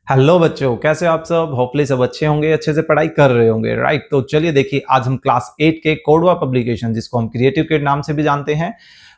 Hello बच्चों, कैसे हो आप सब। होपफुली सब अच्छे होंगे, अच्छे से पढ़ाई कर रहे होंगे, राइट। तो चलिए देखिए, आज हम क्लास 8 के कोडवा पब्लिकेशन, जिसको हम क्रिएटिव किड नाम से भी जानते हैं,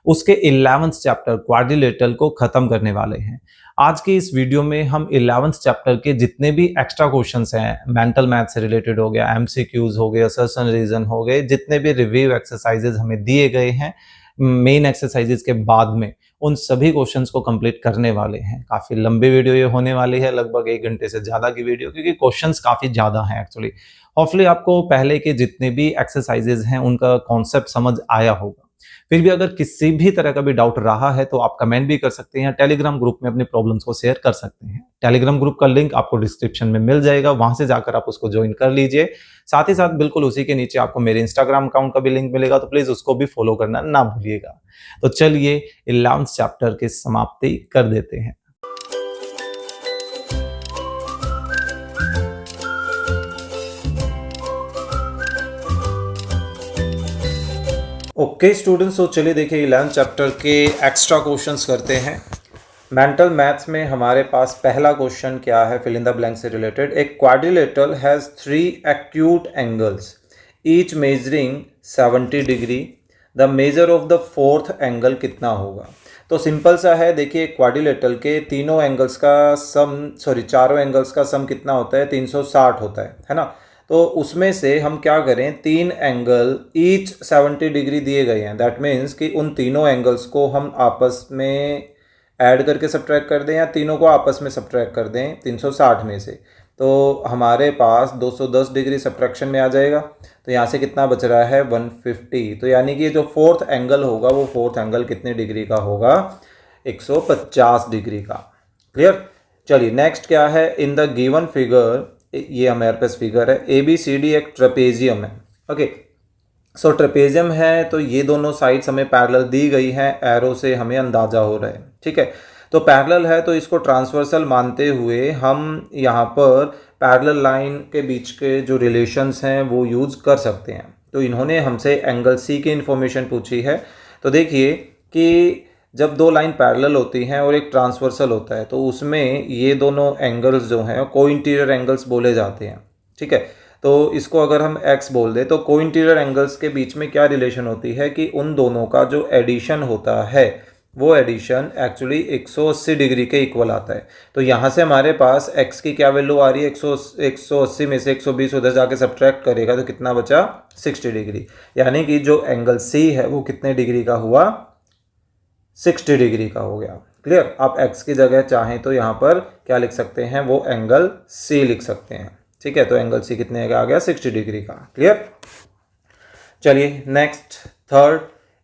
उसके 11th चैप्टर क्वाड्रिलेटरल को खत्म करने वाले हैं। आज की इस वीडियो में हम 11th चैप्टर के जितने भी एक्स्ट्रा क्वेश्चंस हैं, मेंटल मैथ से रिलेटेड हो गया, एमसीक्यूज हो गए, असर्शन रीजन हो गए, जितने भी रिव्यू एक्सरसाइजेज हमें दिए गए हैं मेन एक्सरसाइजेज के बाद में, उन सभी क्वेश्चंस को कंप्लीट करने वाले हैं। काफी लंबी वीडियो ये होने वाली है, लगभग 1 घंटे से ज्यादा की वीडियो, क्योंकि क्वेश्चंस काफी ज्यादा हैं एक्चुअली। होपफुली आपको पहले के जितने भी एक्सरसाइजेज हैं उनका कॉन्सेप्ट समझ आया होगा। फिर भी अगर किसी भी तरह का भी डाउट रहा है तो आप कमेंट भी कर सकते हैं, टेलीग्राम ग्रुप में अपनी प्रॉब्लम्स को शेयर कर सकते हैं। टेलीग्राम ग्रुप का लिंक आपको डिस्क्रिप्शन में मिल जाएगा, वहां से जाकर आप उसको ज्वाइन कर लीजिए। साथ ही साथ बिल्कुल उसी के नीचे आपको मेरे इंस्टाग्राम अकाउंट का भी लिंक मिलेगा, तो प्लीज उसको भी फॉलो करना ना भूलिएगा। तो चलिए 11th चैप्टर की समाप्ति कर देते हैं। ओके स्टूडेंट्स, तो चलिए देखिए 11th चैप्टर के एक्स्ट्रा क्वेश्चंस करते हैं। मेंटल मैथ्स में हमारे पास पहला क्वेश्चन क्या है, फिल इन द ब्लैंक से रिलेटेड। एक quadrilateral has 3 acute angles each measuring 70 degree. The measure of the fourth angle कितना होगा। तो सिंपल सा है, देखिए क्वाड्रिलेटरल के तीनों एंगल्स का चारों एंगल्स का सम कितना होता है, 360 होता है ना। तो उसमें से हम क्या करें, 3 एंगल ईच 70 डिग्री दिए गए हैं। दैट मीन्स कि उन तीनों एंगल्स को हम आपस में ऐड करके सब्ट्रैक्ट कर दें, या तीनों को आपस में सब्ट्रैक्ट कर दें 360 में से। तो हमारे पास 210 डिग्री सब्ट्रैक्शन में आ जाएगा। तो यहाँ से कितना बच रहा है, 150। तो यानी कि जो फोर्थ एंगल होगा वो फोर्थ एंगल कितने डिग्री का होगा, 150 डिग्री का। क्लियर। चलिए नेक्स्ट क्या है, इन द गिवन फिगर, ये हमारे पास फिगर है, ABCD एक ट्रेपेजियम है। ओके, सो ट्रेपेजियम है, तो ये दोनों साइड्स हमें पैरेलल दी गई हैं, एरो से हमें अंदाजा हो रहा है। ठीक है, तो पैरेलल है तो इसको ट्रांसवर्सल मानते हुए हम यहाँ पर पैरेलल लाइन के बीच के जो रिलेशंस हैं वो यूज़ कर सकते हैं। तो इन्होंने हमसे एंगल C की इन्फॉर्मेशन पूछी है। तो देखिए कि जब दो लाइन पैरेलल होती हैं और एक ट्रांसवर्सल होता है, तो उसमें ये दोनों एंगल्स जो हैं को इंटीरियर एंगल्स बोले जाते हैं। ठीक है, तो इसको अगर हम x बोल दें, तो को इंटीरियर एंगल्स के बीच में क्या रिलेशन होती है कि उन दोनों का जो एडिशन होता है वो एडिशन एक्चुअली 180 डिग्री के इक्वल आता है। तो यहाँ से हमारे पास x की क्या वैल्यू आ रही है, 180 में से 120 उधर जाके सब्ट्रैक्ट करेगा तो कितना बचा, 60 डिग्री। यानी कि जो एंगल C है वो कितने डिग्री का हुआ, 60 डिग्री का हो गया। क्लियर। आप x की जगह चाहें तो यहाँ पर क्या लिख सकते हैं, वो एंगल C लिख सकते हैं। ठीक है, तो एंगल C कितने का आ गया, 60 डिग्री का। क्लियर। चलिए next third,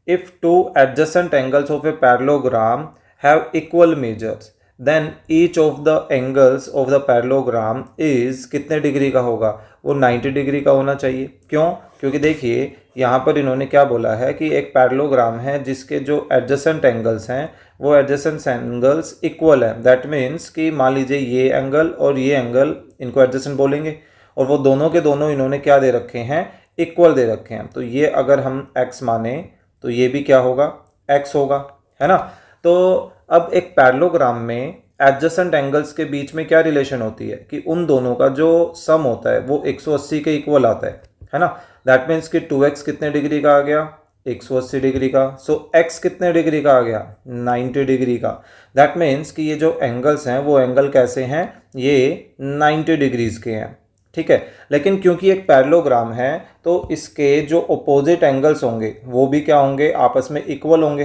if two adjacent angles of a parallelogram have equal measures then each of the angles of the parallelogram is कितने डिग्री का होगा, वो 90 डिग्री का होना चाहिए। क्यों, क्योंकि देखिए यहाँ पर इन्होंने क्या बोला है कि एक पैरेललोग्राम है जिसके जो एडजेसेंट एंगल्स हैं वो एडजेसेंट एंगल्स इक्वल है। दैट मीन्स कि मान लीजिए ये एंगल और ये एंगल, इनको एडजेसेंट बोलेंगे, और वो दोनों के दोनों इन्होंने क्या दे रखे हैं, इक्वल दे रखे हैं। तो ये अगर हम x माने तो ये भी क्या होगा, x होगा, है ना। तो अब एक पैरेललोग्राम में एडजेसेंट एंगल्स के बीच में क्या रिलेशन होती है कि उन दोनों का जो सम होता है वो 180 के इक्वल आता है ना। दैट मीन्स कि 2x कितने डिग्री का आ गया, 180 डिग्री का। सो x कितने डिग्री का आ गया, 90 डिग्री का। दैट मीन्स कि ये जो एंगल्स हैं वो एंगल कैसे हैं, ये 90 डिग्रीज के हैं। ठीक है, लेकिन क्योंकि एक पैरेललोग्राम है तो इसके जो अपोजिट एंगल्स होंगे वो भी क्या होंगे, आपस में इक्वल होंगे,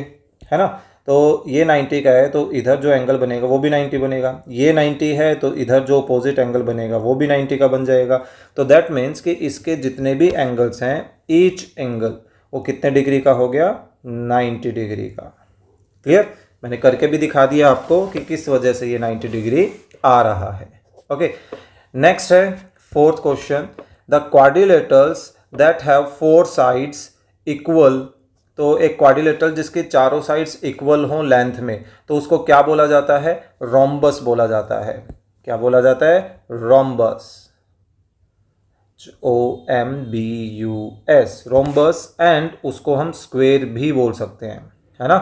है ना। तो ये 90 का है तो इधर जो एंगल बनेगा वो भी 90 बनेगा, ये 90 है तो इधर जो अपोजिट एंगल बनेगा वो भी 90 का बन जाएगा। तो दैट मीन्स कि इसके जितने भी एंगल्स हैं, ईच एंगल वो कितने डिग्री का हो गया, 90 डिग्री का। क्लियर। मैंने करके भी दिखा दिया आपको कि किस वजह से ये 90 डिग्री आ रहा है। ओके, नेक्स्ट है fourth question, the quadrilaterals that have 4 sides equal. तो एक क्वाड्रिलेटरल जिसके चारों साइड्स इक्वल हों लेंथ में, तो उसको क्या बोला जाता है, रोम्बस बोला जाता है। क्या बोला जाता है, रोम्बस, OMBUS, रोम्बस। एंड उसको हम स्क्वेयर भी बोल सकते हैं, है ना।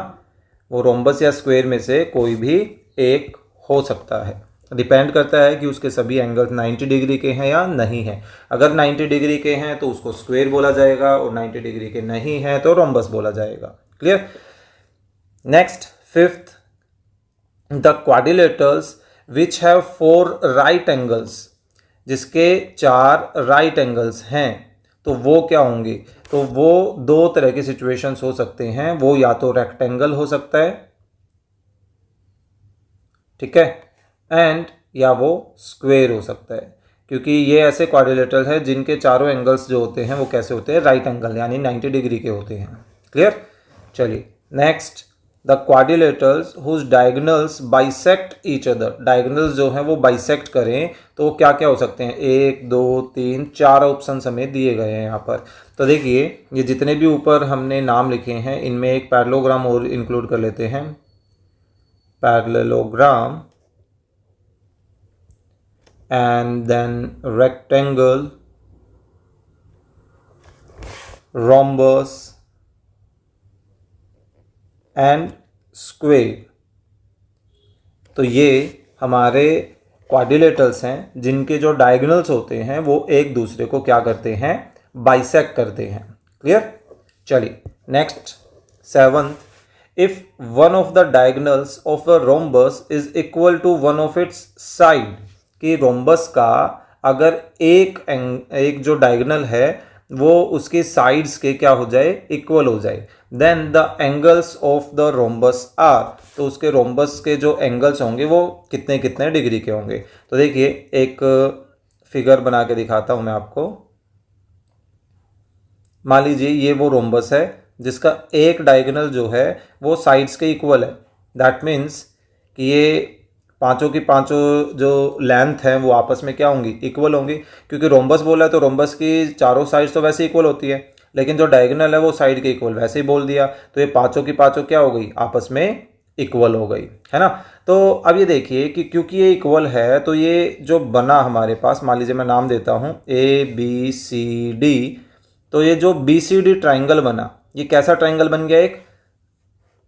वो रोम्बस या स्क्वेयर में से कोई भी एक हो सकता है। डिपेंड करता है कि उसके सभी एंगल्स 90 डिग्री के हैं या नहीं हैं। अगर 90 डिग्री के हैं तो उसको स्क्वायर बोला जाएगा, और 90 डिग्री के नहीं हैं तो रोम्बस बोला जाएगा। Clear. Next, fifth, the quadrilaterals which have 4 right angles, जिसके 4 राइट एंगल्स हैं, तो वो क्या होंगे? तो वो दो तरह की सिचुएशंस हो सकते हैं। वो या तो रेक्टेंगल हो सकता है, ठीक है, एंड या वो स्क्वायर हो सकता है, क्योंकि ये ऐसे क्वाड्रिलेटरल है जिनके चारों एंगल्स जो होते हैं वो कैसे होते हैं? राइट एंगल, यानी 90 डिग्री के होते हैं। क्लियर। चलिए next, the quadrilaterals whose diagonals bisect each other. Diagonals जो हैं वो बाइसेक्ट करें तो वो क्या क्या हो सकते हैं? 1 2 3 4 ऑप्शन हमें दिए गए हैं यहाँ पर। तो देखिए, ये जितने भी ऊपर हमने नाम लिखे हैं इनमें एक पैरेललोग्राम और इंक्लूड कर लेते हैं। Parallelogram and then rectangle, rhombus and square। तो ये हमारे क्वाड्रिलेटरल्स हैं जिनके जो डायगोनल्स होते हैं वो एक दूसरे को क्या करते हैं? बाइसेक्ट करते हैं। क्लियर। चलिए next, seventh, if one of the diagonals of a rhombus is equal to one of its side, कि रोम्बस का अगर एक जो डायगोनल है वो उसके साइड्स के क्या हो जाए? इक्वल हो जाए, then the angles of the rhombus are, तो उसके रोम्बस के जो एंगल्स होंगे वो कितने कितने डिग्री के होंगे। तो देखिए, एक फिगर बना के दिखाता हूं मैं आपको। मान लीजिए ये वो रोम्बस है जिसका एक डायगोनल जो है वो साइड्स के इक्वल है। दैट मीन्स कि ये पांचों की पांचों जो लेंथ है वो आपस में क्या होंगी? इक्वल होंगी, क्योंकि रोम्बस बोला है तो रोम्बस की चारों साइड्स तो वैसे इक्वल होती है, लेकिन जो डायगोनल है वो साइड के इक्वल वैसे ही बोल दिया, तो ये पांचों की पांचों क्या हो गई? आपस में इक्वल हो गई, है ना। तो अब ये देखिए कि क्योंकि ये इक्वल है तो ये जो बना हमारे पास, मान लीजिए मैं नाम देता हूँ ABCD, तो ये जो BCD ट्राइंगल बना, ये कैसा ट्राइंगल बन गया? एक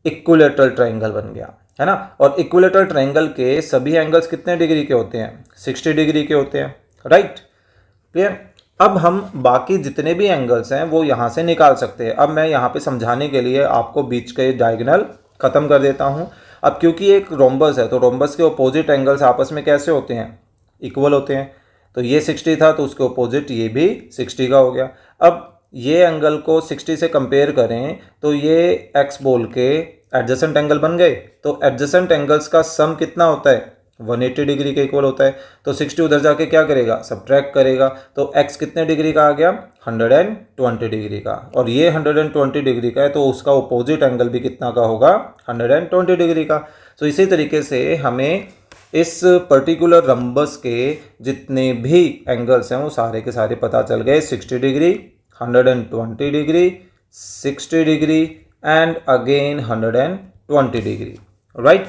इक्विलेटरल ट्राइंगल बन गया, है ना। और इक्विलेटरल ट्राइंगल के सभी एंगल्स कितने डिग्री के होते हैं? 60 डिग्री के होते हैं, राइट। क्लियर। अब हम बाकी जितने भी एंगल्स हैं वो यहाँ से निकाल सकते हैं। अब मैं यहाँ पे समझाने के लिए आपको बीच के डायगोनल खत्म कर देता हूँ। अब क्योंकि एक रोम्बस है तो रोम्बस के अपोजिट एंगल्स आपस में कैसे होते हैं? इक्वल होते हैं। तो ये 60 था तो उसके अपोजिट ये भी 60 का हो गया। अब ये एंगल को 60 से कंपेयर करें तो ये x बोल के एडजेसेंट एंगल बन गए। तो एडजेसेंट एंगल्स का सम कितना होता है? 180 डिग्री के इक्वल होता है। तो 60 उधर जाके क्या करेगा? सब्ट्रैक्ट करेगा। तो x कितने डिग्री का आ गया? 120 डिग्री का। और ये 120 डिग्री का है तो उसका अपोजिट एंगल भी कितना का होगा? 120 डिग्री का। तो इसी तरीके से हमें इस पर्टिकुलर रम्बस के जितने भी एंगल्स हैं वो सारे के सारे पता चल गए। 60 degree, 120 degree, 60 degree and again 120 degree, right.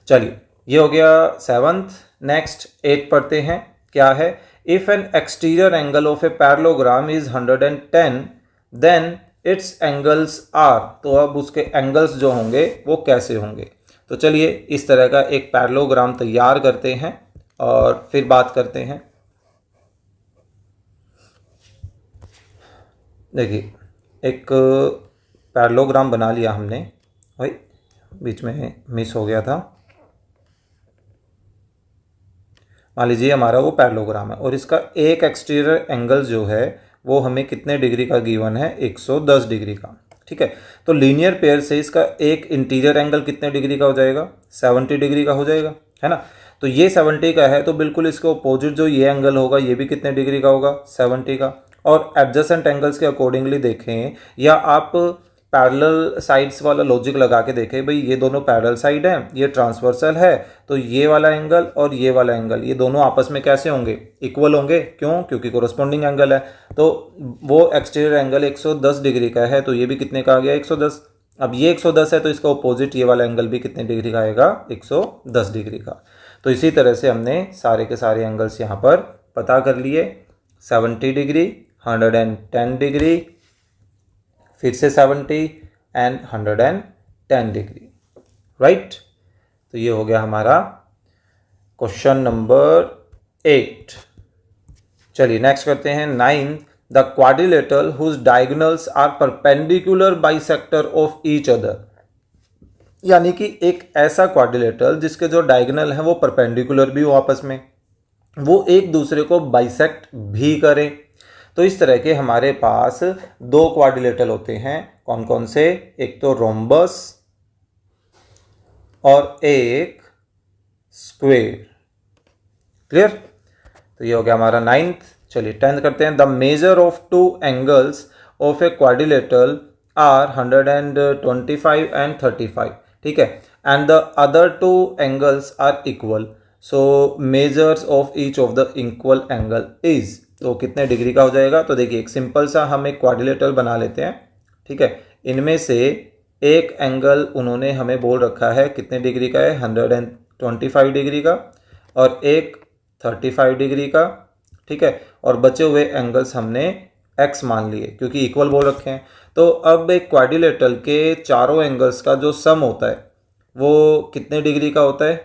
चलिए, ये हो गया सेवंथ। नेक्स्ट 8 पढ़ते हैं। क्या है? If an exterior angle of a parallelogram is 110 then its angles are. तो अब उसके एंगल्स जो होंगे वो कैसे होंगे? तो चलिए इस तरह का एक पैरेललोग्राम तैयार करते हैं और फिर बात करते हैं। देखिए, एक पैरेललोग्राम बना लिया हमने, भाई बीच में मिस हो गया था। मान लीजिए हमारा वो पैरेललोग्राम है और इसका एक एक्सटीरियर एंगल जो है वो हमें कितने डिग्री का गिवन है? 110 डिग्री का, ठीक है। तो लीनियर पेयर से इसका एक इंटीरियर एंगल कितने डिग्री का हो जाएगा? 70 डिग्री का हो जाएगा, है ना। तो ये 70 का है तो बिल्कुल इसके अपोजिट जो ये एंगल होगा ये भी कितने डिग्री का होगा? 70 का। और एडजेसेंट एंगल्स के अकॉर्डिंगली देखें या आप पैरेलल साइड्स वाला लॉजिक लगा के देखें, भाई ये दोनों पैरेलल साइड हैं, ये ट्रांसवर्सल है, तो ये वाला एंगल और ये वाला एंगल ये दोनों आपस में कैसे होंगे? इक्वल होंगे। क्यों? क्योंकि कोरस्पॉन्डिंग एंगल है। तो वो एक्सटीरियर एंगल 110 डिग्री का है तो ये भी कितने का आ गया? 110। अब ये 110 है तो इसका अपोजिट ये वाला एंगल भी कितने डिग्री का आएगा? 110 डिग्री का। तो इसी तरह से हमने सारे के सारे एंगल्स यहाँ पर पता कर लिए। 70 डिग्री, 110 डिग्री, फिर से 70 एंड 110 डिग्री, राइट। तो ये हो गया हमारा क्वेश्चन नंबर 8। चलिए नेक्स्ट करते हैं 9। The quadrilateral whose diagonals are perpendicular bisector of each other. यानी कि एक ऐसा क्वाड्रिलेटरल जिसके जो डायगोनल है वो परपेंडिकुलर भी हो आपस में, वो एक दूसरे को बाइसेक्ट भी करें। तो इस तरह के हमारे पास दो क्वाड्रिलेटरल होते हैं। कौन कौन से? एक तो रोम्बस और एक स्क्वेयर। क्लियर? तो ये हो गया हमारा 9th। चलिए 10th करते हैं। The measure of two angles of a quadrilateral are 125 and 35। ठीक है, and the other two angles are equal, so measures of each of the equal angle is. तो कितने डिग्री का हो जाएगा? तो देखिए एक सिंपल सा हम एक क्वाड्रिलेटरल बना लेते हैं। ठीक है, इनमें से एक एंगल उन्होंने हमें बोल रखा है कितने डिग्री का है? 125 डिग्री का, और एक 35 डिग्री का। ठीक है, और बचे हुए एंगल्स हमने x मान लिए क्योंकि इक्वल बोल रखे हैं। तो अब एक क्वाड्रिलेटरल के चारों एंगल्स का जो सम होता है वो कितने डिग्री का होता है?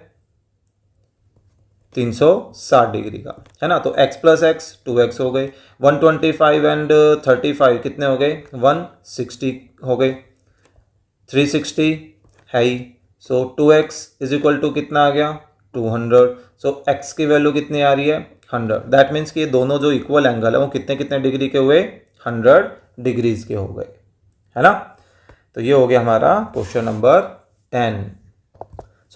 360 डिग्री का, है ना। तो x प्लस एक्स 2x हो गए, 125 एंड 35 कितने हो गए? 160 हो गए, 360 है ही। सो 2x इज इक्वल टू कितना आ गया? 200। सो x की वैल्यू कितनी आ रही है? 100। दैट मीन्स कि ये दोनों जो इक्वल एंगल है वो कितने कितने डिग्री के हुए? 100 डिग्रीज के हो गए, है ना। तो ये हो गया हमारा क्वेश्चन नंबर 10।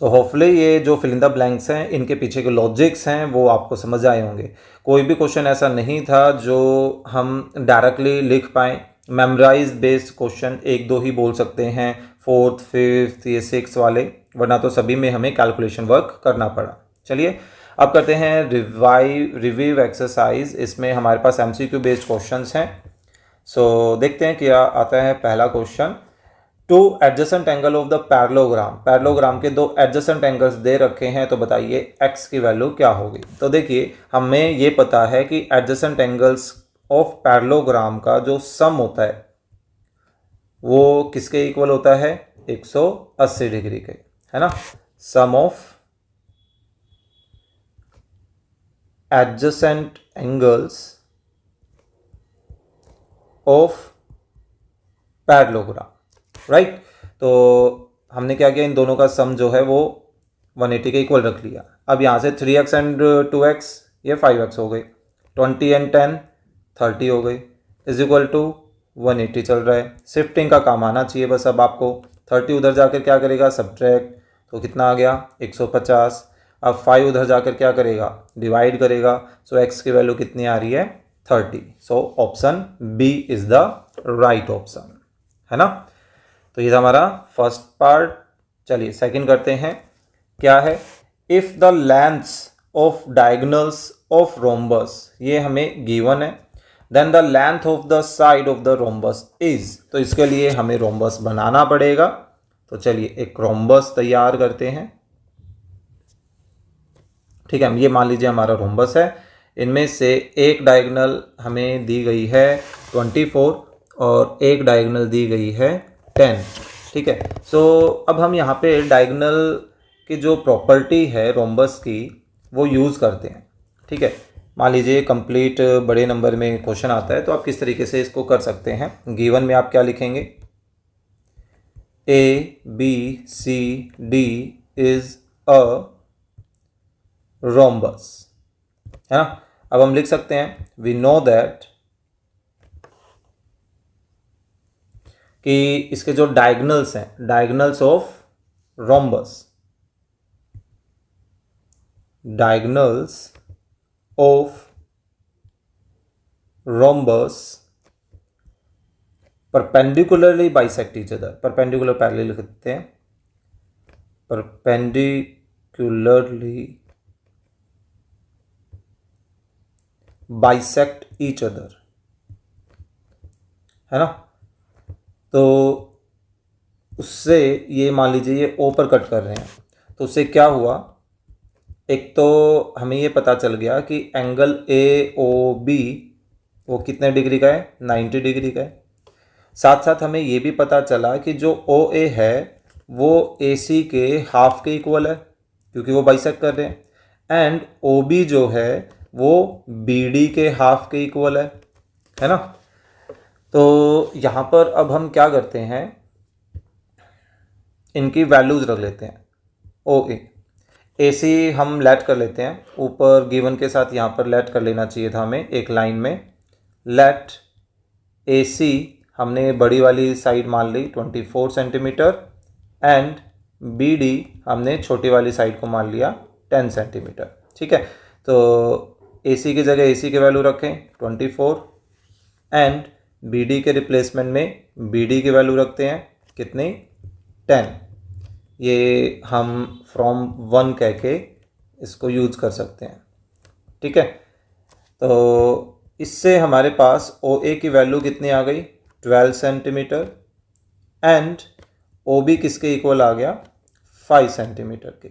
सो होपफुली ये जो फिल इन द ब्लैंक्स हैं इनके पीछे के लॉजिक्स हैं वो आपको समझ आए होंगे। कोई भी क्वेश्चन ऐसा नहीं था जो हम डायरेक्टली लिख पाएँ। मेमोराइज बेस्ड क्वेश्चन एक दो ही बोल सकते हैं, 4th 5th ये 6th वाले, वरना तो सभी में हमें कैलकुलेशन वर्क करना पड़ा। चलिए अब करते हैं रिव्यू एक्सरसाइज। इसमें हमारे पास MCQ बेस्ड क्वेश्चंस हैं। सो देखते हैं क्या आता है। पहला question, two adjacent angle of the parallelogram. Parallelogram के दो एडजेसेंट एंगल्स दे रखे हैं, तो बताइए x की वैल्यू क्या होगी। तो देखिए हमें ये पता है कि एडजेसेंट एंगल्स ऑफ पैरेललोग्राम का जो सम होता है वो किसके इक्वल होता है? 180 डिग्री के, है ना। Sum of adjacent angles of parallelogram, right. तो हमने क्या किया, इन दोनों का सम जो है वो 180 के इक्वल रख लिया। अब यहाँ से 3x एंड 2x ये 5x हो गई, 20 एंड 10 30 हो गई, इज इक्वल टू 180 चल रहा है। शिफ्टिंग का काम आना चाहिए बस। अब आपको 30 उधर जाकर क्या करेगा? सब्ट्रैक्ट, तो कितना आ गया? 150। अब 5 उधर जाकर क्या करेगा? डिवाइड करेगा। सो x की वैल्यू कितनी आ रही है? 30। So option B is the right option, है ना। तो ये था हमारा फर्स्ट पार्ट। चलिए सेकंड करते हैं। क्या है? If the lengths of diagonals of rhombus, ये हमें गिवन है, then the length of the side of the rhombus is. तो इसके लिए हमें रोम्बस बनाना पड़ेगा। तो चलिए एक रोम्बस तैयार करते हैं। ठीक है, ये मान लीजिए हमारा रोम्बस है। इनमें से एक डायगोनल हमें दी गई है 24 और एक डायगोनल दी गई है 10। ठीक है, सो अब हम यहाँ पे डायगोनल की जो प्रॉपर्टी है रोम्बस की वो यूज़ करते हैं। ठीक है, मान लीजिए कंप्लीट बड़े नंबर में क्वेश्चन आता है तो आप किस तरीके से इसको कर सकते हैं। गिवन में आप क्या लिखेंगे? ABCD इज अ रोम्बस, है ना। अब हम लिख सकते हैं वी नो दैट कि इसके जो डायगोनल्स हैं, diagonals of rhombus, diagonals of rhombus perpendicularly bisect each other. Perpendicular parallel लिख देते हैं, परपेंडिकुलरली बाइसेक्ट ईच अदर, है ना। तो उससे ये मान लीजिए ये ओ पर कट कर रहे हैं, तो उससे क्या हुआ? एक तो हमें ये पता चल गया कि एंगल AOB वो कितने डिग्री का है? 90 डिग्री का है। साथ साथ हमें ये भी पता चला कि जो OA है वो AC के हाफ के इक्वल है क्योंकि वो बाइसेक्ट कर रहे हैं। एंड ओ बी जो है वो बी डी के हाफ के इक्वल है ना। तो यहाँ पर अब हम क्या करते हैं, इनकी वैल्यूज रख लेते हैं। ओ ए सी हम लेट कर लेते हैं, ऊपर गिवन के साथ यहाँ पर लेट कर लेना चाहिए था हमें एक लाइन में। लेट ए सी हमने बड़ी वाली साइड मान ली 24 सेंटीमीटर एंड बी डी हमने छोटी वाली साइड को मान लिया 10 सेंटीमीटर। ठीक है, तो ए सी की जगह ए सी की वैल्यू रखें 24 एंड बी डी के रिप्लेसमेंट में बी डी की वैल्यू रखते हैं कितनी, 10। ये हम फ्रॉम 1 कह के इसको यूज कर सकते हैं। ठीक है, तो इससे हमारे पास ओ ए की वैल्यू कितनी आ गई, 12 सेंटीमीटर एंड ओ बी किसके इक्वल आ गया, 5 सेंटीमीटर के।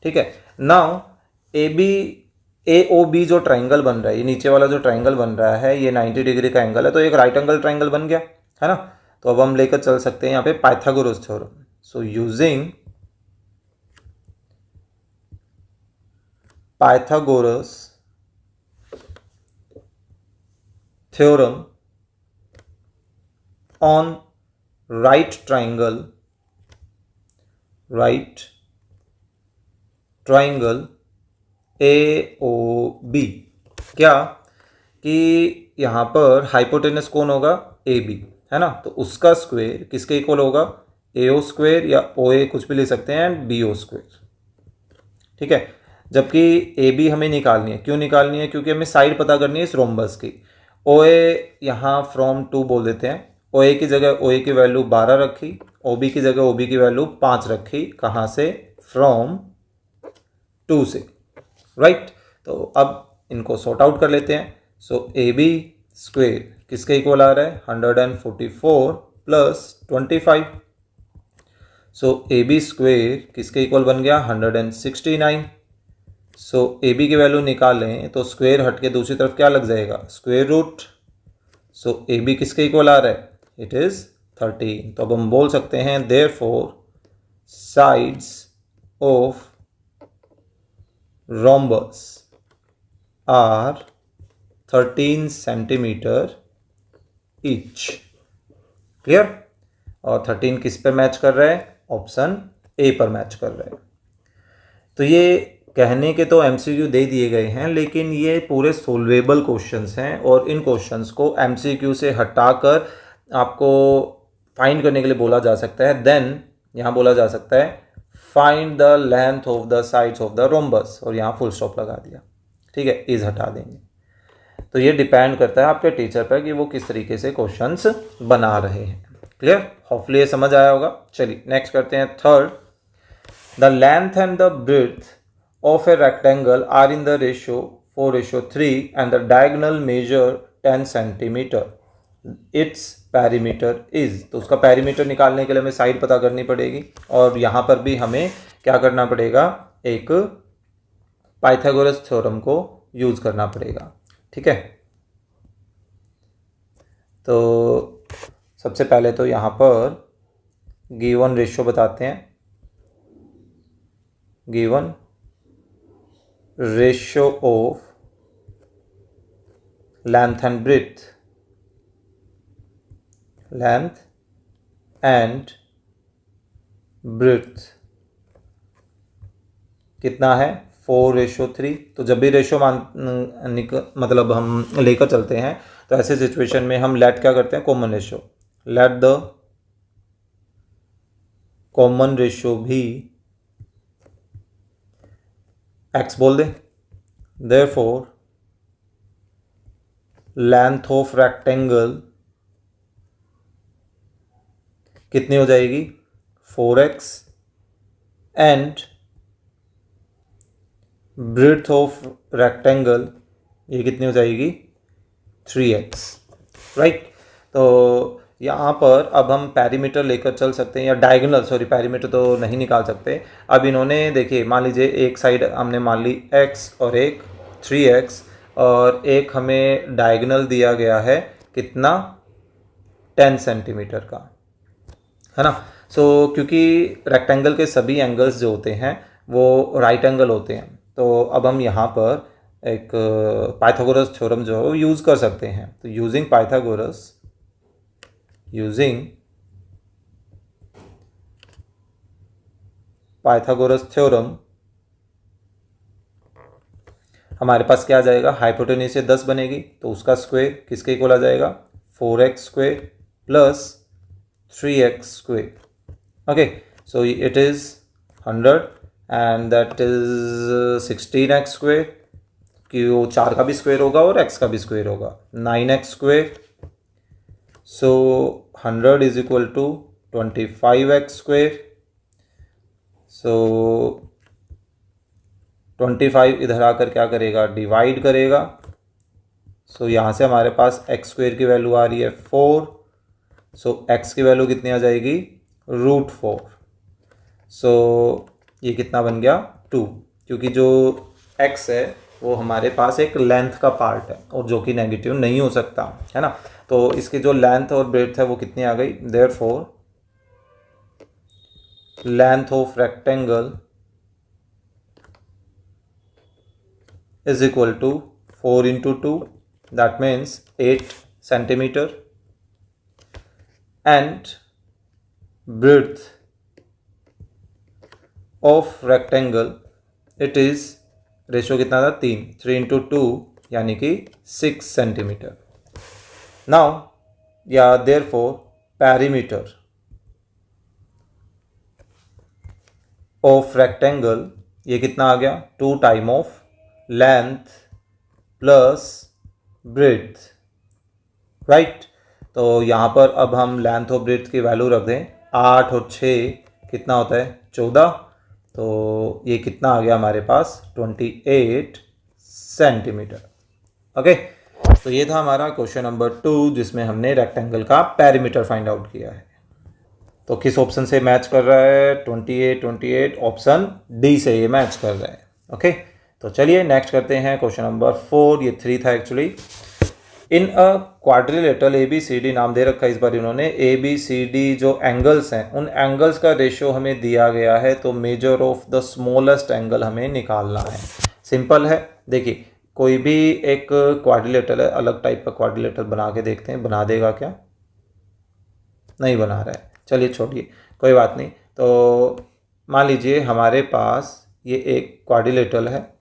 ठीक है, now A B A O B जो ट्राइंगल बन रहा है, ये नीचे वाला जो ट्राइंगल बन रहा है ये 90 डिग्री का एंगल है, तो एक राइट एंगल ट्राइंगल बन गया है ना। तो अब हम लेकर चल सकते हैं यहाँ पे Pythagoras theorem. So using Pythagoras theorem on right triangle AOB, क्या कि यहाँ पर हाइपोटेनस कौन होगा, AB है ना, तो उसका स्क्वायर किसके इक्वल होगा, AO स्क्वायर या OA कुछ भी ले सकते हैं एंड BO स्क्वायर। ठीक है, जबकि AB हमें निकालनी है, क्यों निकालनी है, क्योंकि हमें साइड पता करनी है इस रोम्बस की। ओ ए यहाँ फ्रॉम 2 बोल देते हैं, ओ ए की जगह ओ ए की वैल्यू 12 रखी, ओ बी की जगह ओ बी की वैल्यू 5 रखी, कहाँ से, फ्रॉम 2 से, राइट। तो अब इनको सॉर्ट आउट कर लेते हैं। सो ए बी स्क्वेयर किसके इक्वल आ रहा है, 144 plus 25। So A B square किसके इक्वल बन गया, 169। सो ए बी की वैल्यू निकालें तो स्क्वायर हट के दूसरी तरफ क्या लग जाएगा, square root. So A B किसके इक्वल आ रहा है, इट इज़ 13। तो अब हम बोल सकते हैं therefore sides of rhombus are 13 centimetre each. Clear, और 13 किस पे मैच कर रहा है, ऑप्शन ए पर मैच कर रहा है। तो ये कहने के तो एमसीक्यू दे दिए गए हैं, लेकिन ये पूरे सोल्वेबल क्वेश्चंस हैं और इन क्वेश्चंस को एमसीक्यू से हटाकर आपको फाइंड करने के लिए बोला जा सकता है। देन यहाँ बोला जा सकता है find the length of the sides of the rhombus, और यहाँ फुल स्टॉप लगा दिया। ठीक है, इज हटा देंगे। तो ये डिपेंड करता है आपके टीचर पर कि वो किस तरीके से क्वेश्चंस बना रहे हैं। क्लियर, होपफुली ये समझ आया होगा। चलिए नेक्स्ट करते हैं third. The length and the breadth of a rectangle are in the ratio 4:3 and the diagonal measure 10 centimeter. Its perimeter is, तो उसका perimeter निकालने के लिए हमें साइड पता करनी पड़ेगी, और यहाँ पर भी हमें क्या करना पड़ेगा, एक पाइथागोरस थ्योरम को यूज करना पड़ेगा। ठीक है, तो सबसे पहले तो यहाँ पर गिवन रेशियो बताते हैं। Given ratio of length and breadth, length and breadth कितना है, 4:3। तो जब भी रेशियो मतलब हम लेकर चलते हैं तो ऐसे सिचुएशन में हम लेट क्या करते हैं, common ratio. Late the common ratio भी x बोल दे। देयरफॉर लेंथ ऑफ रेक्टेंगल कितनी हो जाएगी, 4x and breadth of rectangle ये कितनी हो जाएगी, 3x, राइट। तो यहाँ पर अब हम पैरीमीटर लेकर चल सकते हैं, या डायगोनल, सॉरी पैरीमीटर तो नहीं निकाल सकते। अब इन्होंने देखिए, मान लीजिए एक साइड हमने मान ली x और एक 3x, और एक हमें डायगोनल दिया गया है कितना, 10 सेंटीमीटर का, है ना। सो क्योंकि रेक्टेंगल के सभी एंगल्स जो होते हैं वो राइट एंगल होते हैं, तो अब हम यहाँ पर एक पाइथागोरस थ्योरम जो है वो यूज़ कर सकते हैं। तो यूजिंग पाइथागोरस थ्योरम हमारे पास क्या आ जाएगा, हाइपोटेन्यूज से 10 बनेगी तो उसका स्क्वायर किसके इक्वल आ जाएगा, 4x square plus 3x square. Okay, so it is 100 and that is 16x square, कि वो 4 का भी स्क्वायर होगा और x का भी स्क्वायर होगा, 9x square. So 100 is equal to 25x square. So 25 इधर आकर क्या करेगा, डिवाइड करेगा। सो यहाँ से हमारे पास x स्क्वायर की वैल्यू आ रही है 4। सो x की वैल्यू कितनी आ जाएगी, √4। सो ये कितना बन गया, 2, क्योंकि जो x है वो हमारे पास एक लेंथ का पार्ट है और जो कि नेगेटिव नहीं हो सकता है ना। तो इसकी जो लेंथ और ब्रेड्थ है वो कितनी आ गई, therefore length of rectangle is equal to 4 into 2, that means 8 centimeter, and breadth of rectangle it is, ratio कितना था 3 into 2 यानी कि 6 सेंटीमीटर। नाउ या देयरफॉर पेरीमीटर ऑफ रेक्टेंगल ये कितना आ गया, 2 time of length plus breadth, right. तो यहाँ पर अब हम लेंथ और ब्रेड्थ की वैल्यू रख दें, 8 और 6 कितना होता है, 14। तो ये कितना आ गया हमारे पास, 28 सेंटीमीटर। ओके, तो ये था हमारा क्वेश्चन नंबर 2 जिसमें हमने रेक्टेंगल का पेरीमीटर फाइंड आउट किया है। तो किस ऑप्शन से मैच कर रहा है, 28 ऑप्शन डी से ये मैच कर रहा है। ओके, तो चलिए नेक्स्ट करते हैं क्वेश्चन नंबर 4। ये 3 था एक्चुअली। इन अ क्वाड्रिलेटरल ABCD नाम दे रखा है इस बार इन्होंने। ABCD जो एंगल्स हैं उन एंगल्स का रेशियो हमें दिया गया है, तो measure of the smallest angle हमें निकालना है। सिंपल है, देखिए कोई भी एक क्वाड्रिलेटरल है, अलग टाइप का क्वाड्रिलेटरल बना के देखते हैं, बना देगा क्या, नहीं बना रहा है, चलिए छोड़िए कोई बात नहीं। तो मान लीजिए हमारे पास ये एक क्वाड्रिलेटरल है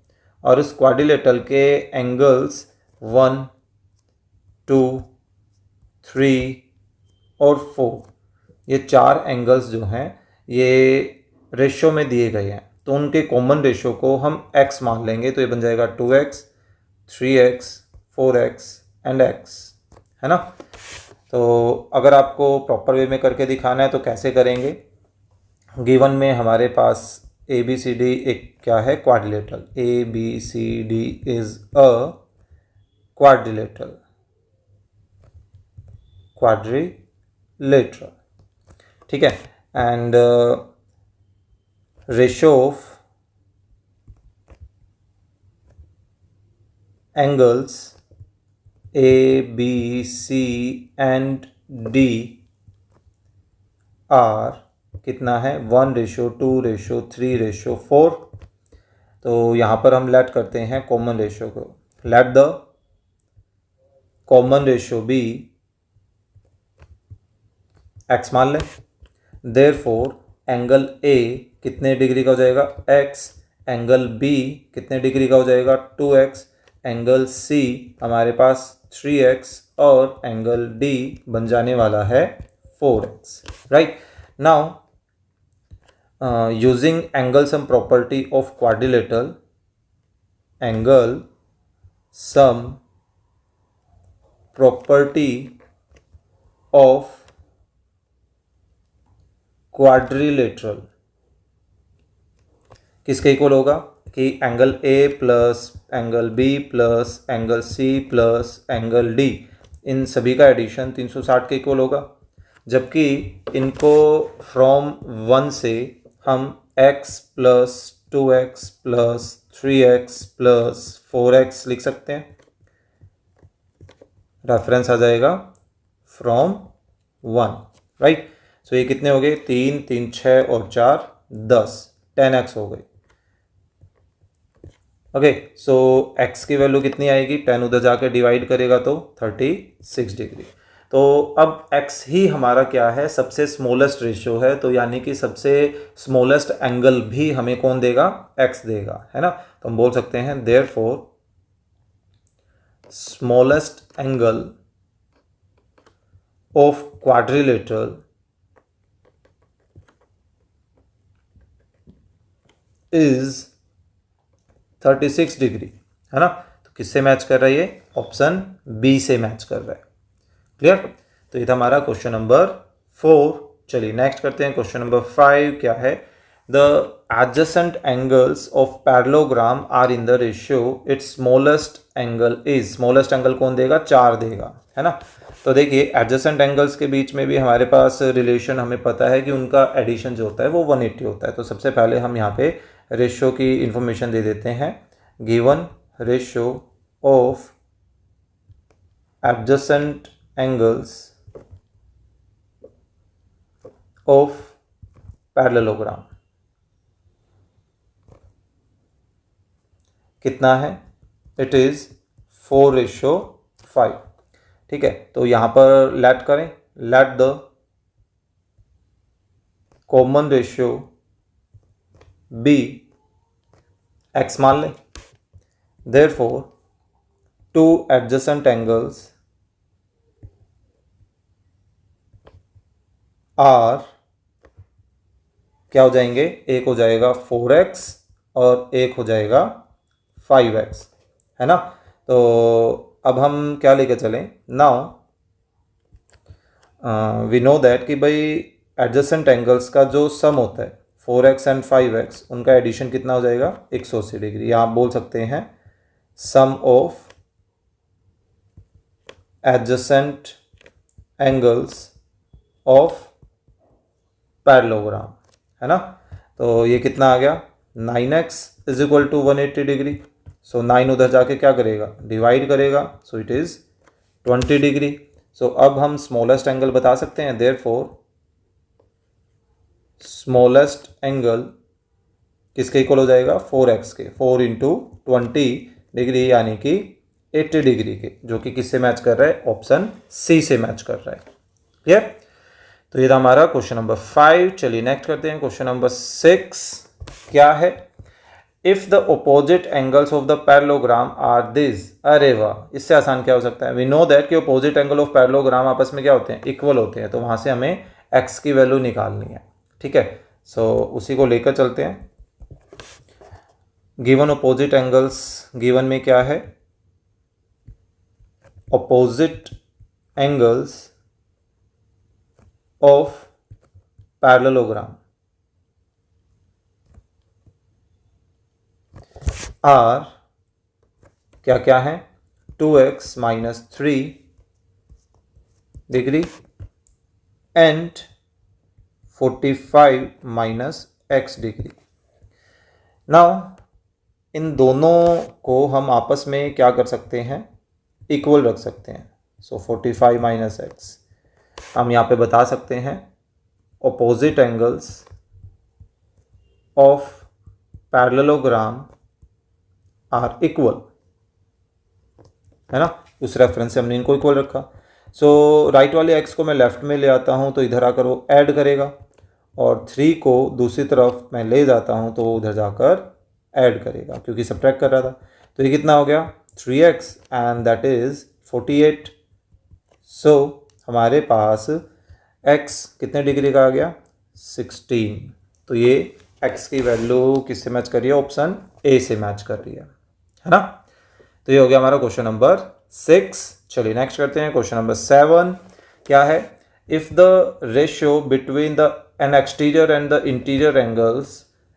और इस क्वाड्रिलेटरल के एंगल्स 1, 2, 3 और 4, ये 4 एंगल्स जो हैं ये रेशियो में दिए गए हैं, तो उनके कॉमन रेशियो को हम x मान लेंगे। तो ये बन जाएगा 2x, 3x, 4x and x, है ना। तो अगर आपको प्रॉपर वे में करके दिखाना है तो कैसे करेंगे, गिवन में हमारे पास ABCD एक क्या है, quadrilateral. ABCD is a quadrilateral, ठीक है। And ratio of angles ABC and D are कितना है, 1:2:3:4। तो यहाँ पर हम लेट करते हैं कॉमन रेशियो को, let the common ratio be x मान लें। देयरफॉर एंगल A कितने डिग्री का हो जाएगा, x, एंगल B कितने डिग्री का हो जाएगा, 2x, एंगल C हमारे पास 3x और एंगल D बन जाने वाला है 4x, right. Now using angle sum property of quadrilateral, angle sum property of quadrilateral किसके इक्वल होगा, कि angle A plus angle B plus angle C plus angle D, इन सभी का एडिशन 360 के इक्वल होगा। जबकि इनको फ्रॉम 1 से हम x plus 2x plus 3x plus 4x लिख सकते हैं, रेफरेंस आ जाएगा फ्रॉम 1, राइट। सो ये कितने हो गए, 3, 3, 6 और 4 10, 10x हो गई। ओके, सो x की वैल्यू कितनी आएगी, 10 उधर जाकर डिवाइड करेगा तो 36 डिग्री। तो अब x ही हमारा क्या है, सबसे स्मॉलेस्ट रेशियो है, तो यानी कि सबसे स्मॉलेस्ट एंगल भी हमें कौन देगा, x देगा, है ना। तो हम बोल सकते हैं therefore smallest angle of quadrilateral is 36 degree, है ना। तो किससे मैच कर रहा है ये, ऑप्शन बी से मैच कर रहा है। क्लियर। तो ये था हमारा क्वेश्चन नंबर 4। चलिए नेक्स्ट करते हैं, क्वेश्चन नंबर 5 क्या है, the adjacent angles of parallelogram are in the ratio its smallest angle is, smallest angle कौन देगा, 4 देगा, है ना। तो देखिए एडजेसेंट एंगल्स के बीच में भी हमारे पास रिलेशन हमें पता है कि उनका एडिशन जो होता है वो 180 होता है। तो सबसे पहले हम यहाँ पे रेशियो की इंफॉर्मेशन दे देते हैं, given ratio of adjacent angles of parallelogram कितना है, इट इज 4:5। ठीक है, तो यहां पर लेट करें, let the common ratio be x मान लें, therefore two adjacent angles are क्या हो जाएंगे, एक हो जाएगा 4x और एक हो जाएगा 5x, है ना। तो अब हम क्या लेकर चलें, नाउ वी नो दैट कि भाई एडजेसेंट एंगल्स का जो सम होता है 4x एंड 5x, उनका एडिशन कितना हो जाएगा, 180 डिग्री। या आप बोल सकते हैं sum of adjacent angles of parallelogram, है ना। तो ये कितना आ गया, 9x is equal to 180 degree. So 9 उधर जाके क्या करेगा, डिवाइड करेगा, so it is 20 degree. So अब हम स्मॉलेस्ट एंगल बता सकते हैं, देयरफॉर स्मॉलेस्ट एंगल किसके इक्वल हो जाएगा, 4x के, 4 इंटू 20 डिग्री यानी कि 80 डिग्री के, जो कि किससे मैच कर रहा है, ऑप्शन सी से मैच कर रहा है। क्लियर। तो ये था हमारा क्वेश्चन नंबर 5। चलिए नेक्स्ट करते हैं, क्वेश्चन नंबर 6 क्या है, if the opposite angles of the parallelogram are this, अरे वाह, इससे आसान क्या हो सकता है। वी नो दैट कि अपोजिट एंगल ऑफ पैरेललोग्राम आपस में क्या होते हैं, इक्वल होते हैं। तो वहां से हमें x की वैल्यू निकालनी है। ठीक है, सो उसी को लेकर चलते हैं। गिवन अपोजिट एंगल्स, गिवन में क्या है, opposite angles of parallelogram are क्या क्या है, 2x minus 3 degree and 45 minus x degree. Now इन दोनों को हम आपस में क्या कर सकते हैं, इक्वल रख सकते हैं। सो 45 माइनस x हम यहाँ पे बता सकते हैं opposite angles of parallelogram are equal, है ना। उस रेफरेंस से हमने इनको इक्वल रखा। सो राइट वाले x को मैं लेफ्ट में ले आता हूँ तो इधर आकर वो ऐड करेगा, और 3 को दूसरी तरफ मैं ले जाता हूँ तो वो उधर जाकर ऐड करेगा, क्योंकि सब्ट्रैक्ट कर रहा था। तो ये कितना हो गया, 3x एंड दैट इज 48। सो हमारे पास x कितने डिग्री का आ गया, 16। तो ये x की वैल्यू किससे मैच कर रही है, ऑप्शन ए से मैच कर रही है ना। तो ये हो गया हमारा क्वेश्चन नंबर 6। चलिए नेक्स्ट करते हैं, क्वेश्चन नंबर 7 क्या है, if the ratio between the N exterior and the interior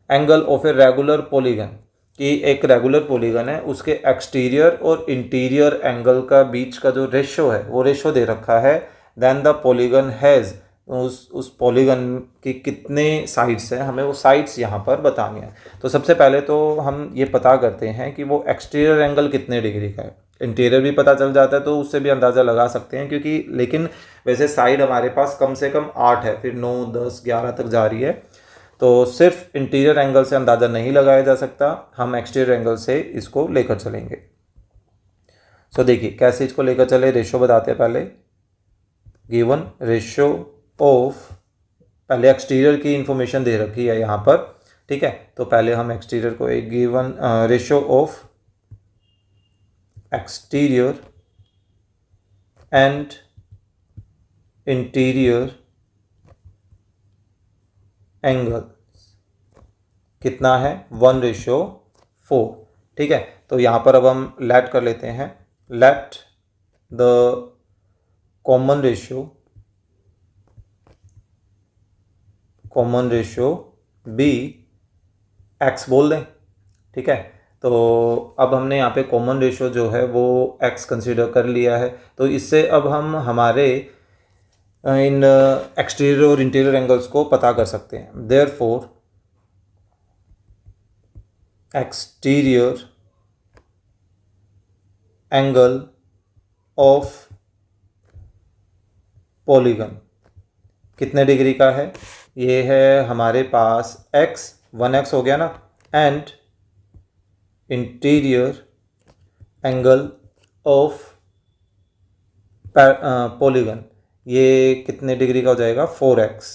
angle of a regular polygon, कि एक रेगुलर पॉलीगन है, उसके एक्सटीरियर और इंटीरियर एंगल का बीच का जो रेशियो है वो रेशियो दे रखा है, देन द पॉलीगन हैज़, उस पॉलीगन की कितने साइड्स हैं, हमें वो साइड्स यहाँ पर बतानी है। तो सबसे पहले तो हम ये पता करते हैं कि वो एक्सटीरियर एंगल कितने डिग्री का है। इंटीरियर भी पता चल जाता है तो उससे भी अंदाज़ा लगा सकते हैं, क्योंकि लेकिन वैसे साइड हमारे पास कम से कम 8 है, फिर 9, 10, 11 तक जा रही है। तो सिर्फ इंटीरियर एंगल से अंदाज़ा नहीं लगाया जा सकता, हम एक्सटीरियर एंगल से इसको लेकर चलेंगे। सो देखिए कैसे इसको लेकर चले, रेशो बताते हैं पहले। गिवन रेशो ऑफ, पहले एक्सटीरियर की इंफॉर्मेशन दे रखी है यहाँ पर, ठीक है। तो पहले हम एक्सटीरियर को एक given ratio of exterior and interior angle कितना है, 1:4, ठीक है। तो यहाँ पर अब हम लेट कर लेते हैं, let the common ratio be x बोल दें, ठीक है। तो अब हमने यहाँ पे कॉमन रेशो जो है वो एक्स कंसीडर कर लिया है, तो इससे अब हम हमारे इन एक्सटीरियर और इंटीरियर एंगल्स को पता कर सकते हैं। Therefore exterior angle of polygon कितने डिग्री का है, ये है हमारे पास x, 1x हो गया ना, and interior angle of polygon ये कितने डिग्री का हो जाएगा, 4x,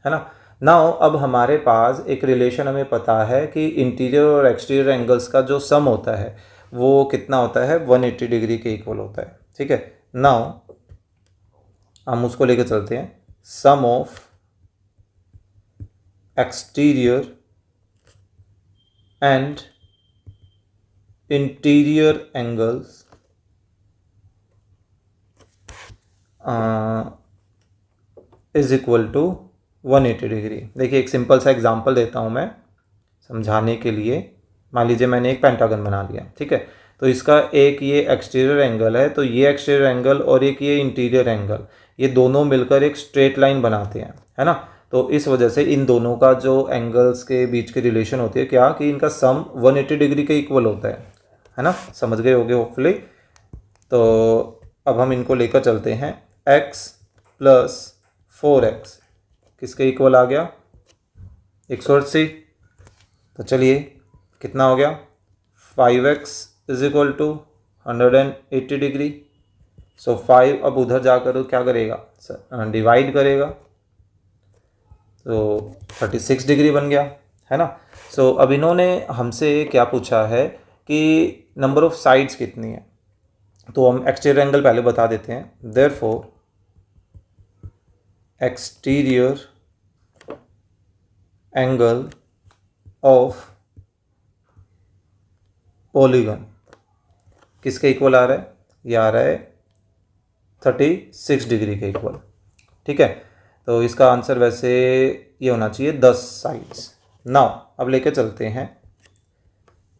है ना। नाउ अब हमारे पास एक रिलेशन हमें पता है कि इंटीरियर और एक्सटीरियर एंगल्स का जो सम होता है वो कितना होता है, 180 डिग्री के इक्वल होता है, ठीक है। नाउ हम उसको लेकर चलते हैं, sum of exterior and interior angles is equal to 180 degree. देखिए एक सिंपल सा एग्जांपल देता हूँ मैं समझाने के लिए। मान लीजिए मैंने एक पेंटागन बना लिया, ठीक है। तो इसका एक ये एक्सटीरियर एंगल है, तो ये एक्सटीरियर एंगल और एक ये इंटीरियर एंगल, ये दोनों मिलकर एक स्ट्रेट लाइन बनाते हैं, है ना। तो इस वजह से इन दोनों का जो एंगल्स के बीच की रिलेशन होती है क्या, कि इनका सम 180 डिग्री के इक्वल होता है ना। समझ गए होगे होपफुली। तो अब हम इनको लेकर चलते हैं, x प्लस 4x किसके इक्वल आ गया, 180। तो चलिए कितना हो गया, 5x is equal to 180 degree. So 5 अब उधर जाकर क्या करेगा, डिवाइड करेगा, तो 36 डिग्री बन गया, है ना। सो अब इन्होंने हमसे क्या पूछा है कि नंबर ऑफ साइड्स कितनी है, तो हम एक्सटीरियर एंगल पहले बता देते हैं। Therefore exterior angle of polygon किसके इक्वल आ रहा है, ये आ रहा है 36 डिग्री के इक्वल, ठीक है। तो इसका आंसर वैसे ये होना चाहिए 10 साइड्स। नाउ अब लेके चलते हैं,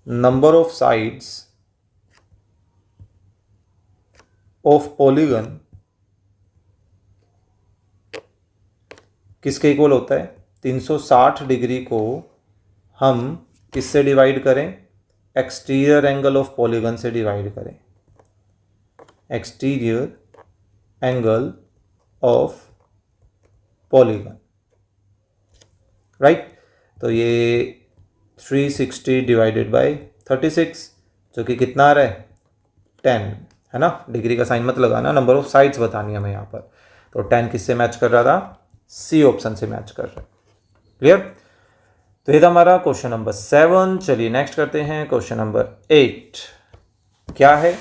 number of sides of polygon किसके इक्वल होता है, 360 डिग्री को हम किससे डिवाइड करें, एक्सटीरियर एंगल ऑफ पॉलीगन से डिवाइड करें, exterior angle of polygon, right. तो ये 360 डिवाइडेड बाय 36 जो कि कितना आ रहा है, 10, है ना। डिग्री का साइन मत लगाना, नंबर ऑफ साइड्स बतानी हमें यहाँ पर। तो 10 किससे मैच कर रहा था, सी ऑप्शन से मैच कर रहा है, क्लियर। तो ये था हमारा क्वेश्चन नंबर 7। चलिए नेक्स्ट करते हैं क्वेश्चन नंबर 8। क्या है,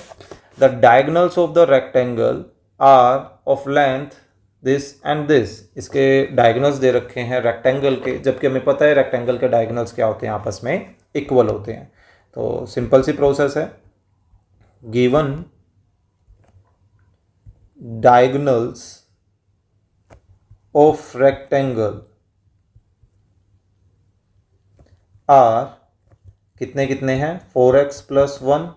the diagonals of the rectangle are of length this and this. इसके डायगोनल्स दे रखे हैं रेक्टेंगल के, जबकि हमें पता है रेक्टेंगल के डायगोनल्स क्या होते हैं, आपस में इक्वल होते हैं। तो सिंपल सी प्रोसेस है, given diagonals of rectangle are कितने कितने हैं, 4x plus 1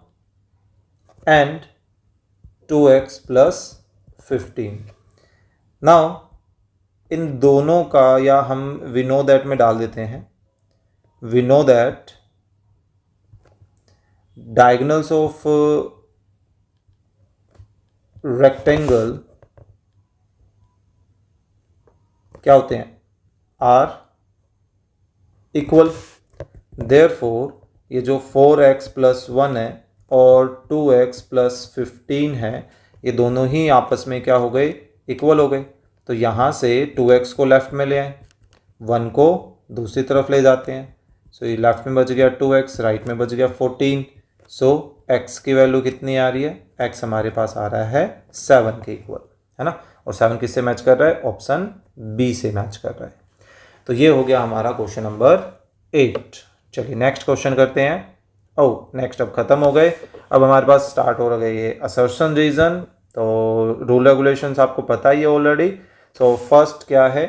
and 2x plus 15। Now इन दोनों का, या हम वी नो दैट में डाल देते हैं, we know that diagonals of rectangle क्या होते हैं, आर इक्वल। देयरफॉर ये जो 4x प्लस 1 है और 2x प्लस 15 है, ये दोनों ही आपस में क्या हो गए, इक्वल हो गए। तो यहाँ से 2x को लेफ्ट में ले आए, 1 को दूसरी तरफ ले जाते हैं। सो ये लेफ्ट में बच गया 2x, राइट में बच गया 14। सो x की वैल्यू कितनी आ रही है, x हमारे पास आ रहा है 7 के इक्वल, है ना। और 7 किससे मैच कर रहा है, ऑप्शन बी से मैच कर रहा है। तो ये हो गया हमारा क्वेश्चन नंबर 8। चलिए नेक्स्ट क्वेश्चन करते हैं। नेक्स्ट अब खत्म हो गए। अब हमारे पास स्टार्ट हो गए ये असर्शन रीजन। तो रूल रेगुलेशंस आपको पता ही है ऑलरेडी। सो फर्स्ट क्या है,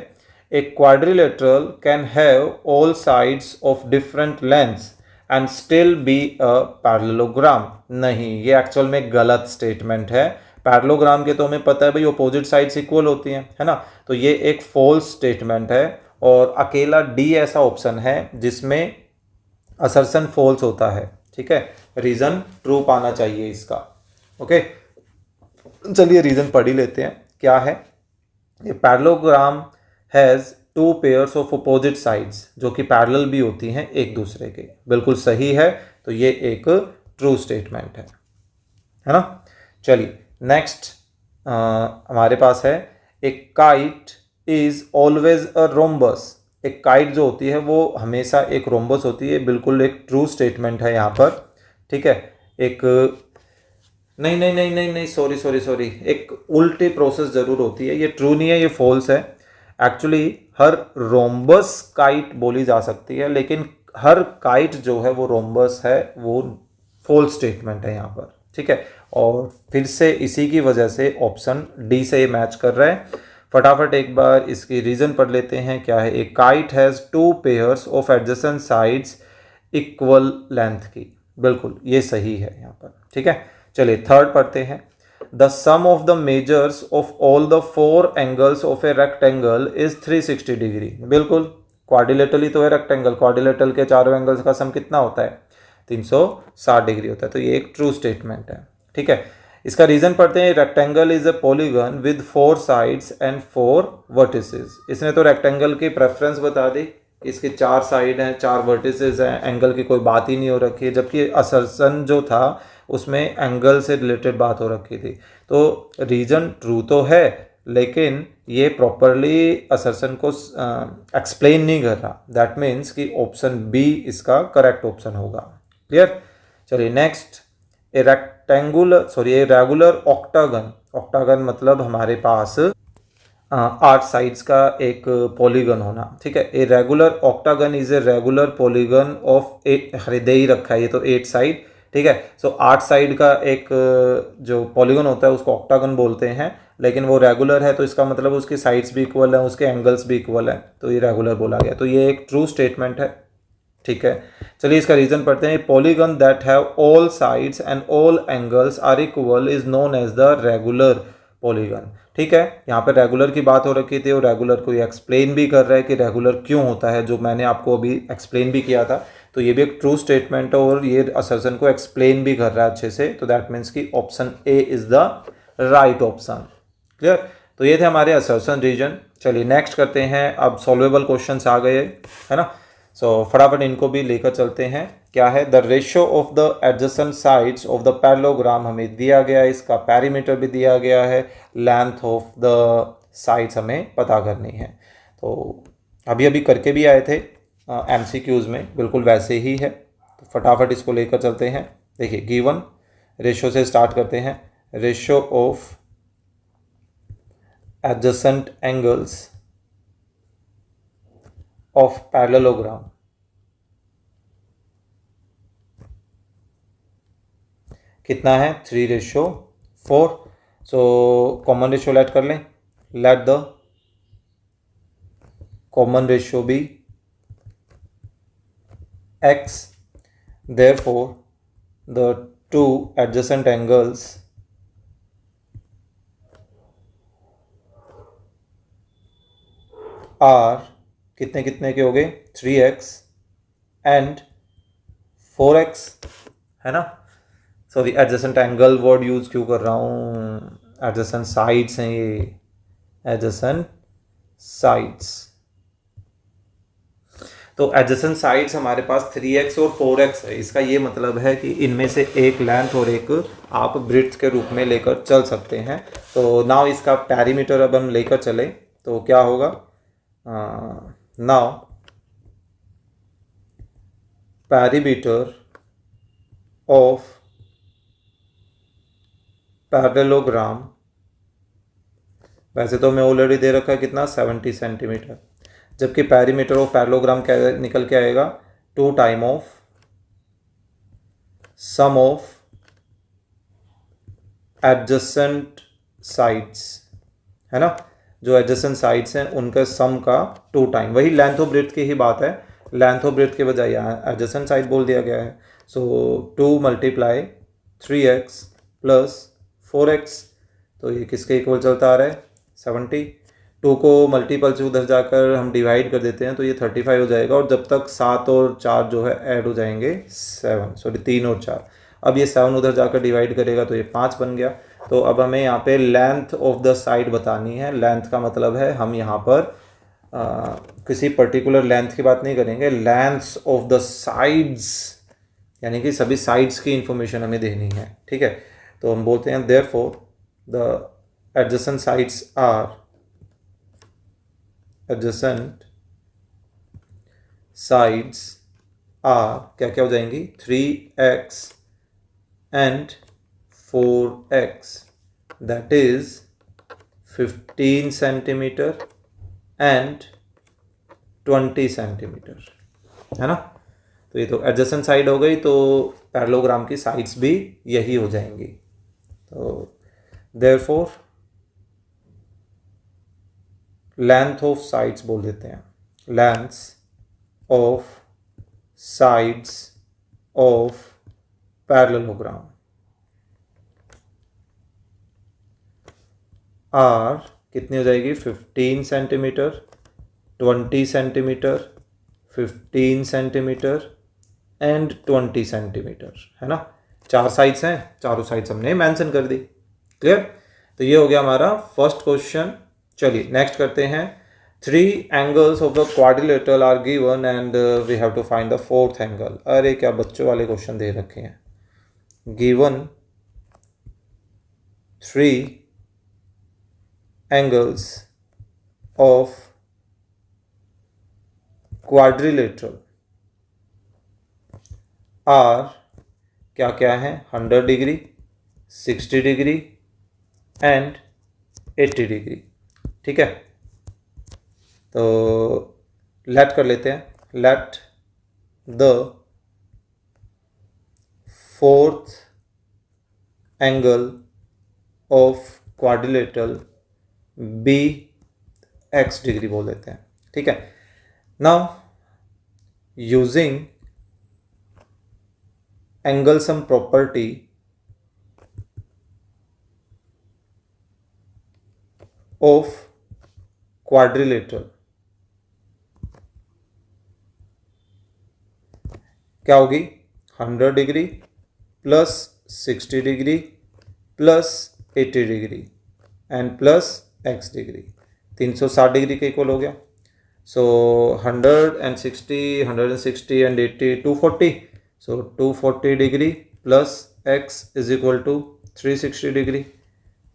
a quadrilateral can have all sides of different lengths and still be a parallelogram. नहीं, ये एक्चुअल में गलत स्टेटमेंट है। पैरेललोग्राम के तो हमें पता है भाई अपोजिट साइड्स इक्वल होती हैं, है ना। तो ये एक फॉल्स स्टेटमेंट है और अकेला डी ऐसा ऑप्शन है जिसमें असर्शन फॉल्स होता है, ठीक है। रीजन ट्रू पाना चाहिए इसका। ओके, चलिए रीजन पढ़ ही लेते हैं। क्या है, ये parallelogram has 2 pairs of opposite sides, जो कि पैरेलल भी होती हैं एक दूसरे के। बिल्कुल सही है, तो ये एक ट्रू स्टेटमेंट है ना। चलिए नेक्स्ट हमारे पास है, एक kite is always a rhombus. एक काइट जो होती है वो हमेशा एक रोम्बस होती है। बिल्कुल एक ट्रू स्टेटमेंट है यहाँ पर, ठीक है। एक नहीं नहीं नहीं नहीं नहीं सॉरी, एक उल्टी प्रोसेस जरूर होती है। ये ट्रू नहीं है, ये फॉल्स है। एक्चुअली हर रोम्बस काइट बोली जा सकती है, लेकिन हर काइट जो है वो रोम्बस है, वो फॉल्स स्टेटमेंट है यहाँ पर, ठीक है। और फिर से इसी की वजह से ऑप्शन डी से ये मैच कर रहा है। फटाफट एक बार इसकी रीजन पढ़ लेते हैं। क्या है, ए kite has 2 pairs of adjacent sides equal length की। बिल्कुल ये सही है यहाँ पर, ठीक है। चलिए थर्ड पढ़ते हैं। The sum of the measures of all the 4 angles of a rectangle is 360 degree. बिल्कुल क्वाड्रिलेटरल ही तो है रेक्टेंगल। क्वाड्रिलेटरल के चारों एंगल्स का सम कितना होता है, 360 डिग्री होता है। तो ये एक ट्रू स्टेटमेंट है, ठीक है। इसका रीजन पढ़ते हैं। Rectangle is a polygon with 4 sides and 4 vertices. इसने तो रेक्टेंगल की प्रेफरेंस बता दी, इसके 4 साइड हैं, 4 वर्टिसेस हैं, एंगल की कोई बात ही नहीं हो रखी है। जबकि असर्शन जो था उसमें एंगल से रिलेटेड बात हो रखी थी। तो रीजन ट्रू तो है, लेकिन ये प्रॉपरली असर्शन को एक्सप्लेन नहीं कर रहा। दैट मीन्स कि ऑप्शन बी इसका करेक्ट ऑप्शन होगा। क्लियर। चलिए next, a regular octagon. Octagon मतलब हमारे पास 8 साइड्स का एक पॉलीगन होना, ठीक है। A regular octagon is a regular polygon of 8, हृदय ही रखा है ये तो 8 साइड, ठीक है। सो 8 साइड का एक जो पॉलीगन होता है उसको ऑक्टागन बोलते हैं, लेकिन वो रेगुलर है तो इसका मतलब उसकी साइड्स भी इक्वल है, उसके एंगल्स भी इक्वल है, तो ये रेगुलर बोला गया। तो ये एक ट्रू स्टेटमेंट है, ठीक है। चलिए इसका रीजन पढ़ते हैं। Polygon that have all sides and all angles are equal is known as the regular polygon, ठीक है। यहाँ पर रेगुलर की बात हो रखी थी और रेगुलर को ये एक्सप्लेन भी कर रहा है कि रेगुलर क्यों होता है, जो मैंने आपको अभी एक्सप्लेन भी किया था। तो ये भी एक ट्रू स्टेटमेंट है और ये असर्शन को एक्सप्लेन भी कर रहा है अच्छे से। तो दैट मीन्स कि option A is the right option. Clear. तो ये थे हमारे असर्शन रीजन। चलिए नेक्स्ट करते हैं। अब सॉल्वेबल क्वेश्चंस आ गए, है ना। सो फटाफट इनको भी लेकर चलते हैं। क्या है, the ratio of the adjacent sides of the parallelogram हमें दिया गया है, इसका पैरीमीटर भी दिया गया है, लेंथ ऑफ द साइड्स हमें पता करनी है। तो अभी अभी करके भी आए थे MCQs में, बिल्कुल वैसे ही है। तो फटाफट इसको लेकर चलते हैं। देखिए गिवन रेशियो से स्टार्ट करते हैं। Ratio of adjacent angles of parallelogram कितना है, 3:4। सो कॉमन रेशियो लेट कर लें। Let the common ratio be x, therefore the 2 adjacent angles are कितने कितने के हो गए, 3x and 4x, है ना। Sorry adjacent angle word use क्यों कर रहा हूँ, एडजेसेंट साइड्स हैं ये, एडजेसेंट साइड्स। तो एडजेसेंट साइड्स हमारे पास 3x और 4x है। इसका ये मतलब है कि इनमें से एक लेंथ और एक आप ब्रेड्थ के रूप में लेकर चल सकते हैं। तो नाउ इसका पैरीमीटर अब हम लेकर चले तो क्या होगा, नाउ पैरीमीटर ऑफ पैरेललोग्राम, वैसे तो मैं ऑलरेडी दे रखा है कितना 70 सेंटीमीटर, जबकि पैरीमीटर ऑफ पैरेललोग्राम क्या निकल के आएगा 2 time of sum of adjacent sides, है ना। जो एडजेसेंट साइड्स हैं उनका सम का 2 टाइम, वही लेंथ ऑफ ब्रेड्थ की ही बात है, लेंथ ऑफ ब्रेड्थ के बजाय यहाँ एडजेसेंट साइड बोल दिया गया है। सो 2 मल्टीप्लाई 3x प्लस 4x, तो ये किसके इक्वल चलता आ रहा है 70। 2 को मल्टीपल से उधर जाकर हम डिवाइड कर देते हैं तो ये 35 हो जाएगा, और जब तक 7 और 4 जो है ऐड हो जाएंगे 7, सॉरी 3 और 4, अब ये 7 उधर जाकर डिवाइड करेगा तो ये 5 बन गया। तो अब हमें यहाँ पे लेंथ ऑफ द साइड बतानी है। लेंथ का मतलब है हम यहाँ पर किसी पर्टिकुलर लेंथ की बात नहीं करेंगे, लेंथ्स ऑफ द साइड्स, यानी कि सभी साइड्स की इंफॉर्मेशन हमें देनी है, ठीक है। तो हम बोलते हैं therefore the adjacent sides are, adjacent sides are क्या क्या हो जाएंगी 3x and 4x, that is 15 centimetre and 20 centimetre, है ना। तो ये तो एडजेसेंट साइड हो गई, तो पैरेललोग्राम की साइड्स भी यही हो जाएंगी। तो देयरफॉर लेंथ ऑफ साइड्स बोल देते हैं, lengths of sides of parallelogram are कितनी हो जाएगी 15 centimetre, 20 centimetre, 15 centimetre and 20 centimetre, है ना। 4 साइड्स हैं, चारों साइड्स हमने मेंशन कर दी। क्लियर। तो ये हो गया हमारा फर्स्ट क्वेश्चन। चलिए नेक्स्ट करते हैं। 3 angles of the quadrilateral are given and we have to find the fourth angle. अरे क्या बच्चों वाले क्वेश्चन दे रखे हैं। Given 3 angles of quadrilateral are क्या क्या है 100 डिग्री, 60 डिग्री एंड 80 डिग्री, ठीक है। तो लेट कर लेते हैं, let the fourth angle of quadrilateral be x degree बोल देते हैं, ठीक है। Now using angle sum property of quadrilateral क्या होगी 100 degree plus 60 degree plus 80 degree and plus x degree, 360 degree के इक्वल हो गया। So 160 and 80 240, so 240 degree plus x is equal to 360 degree.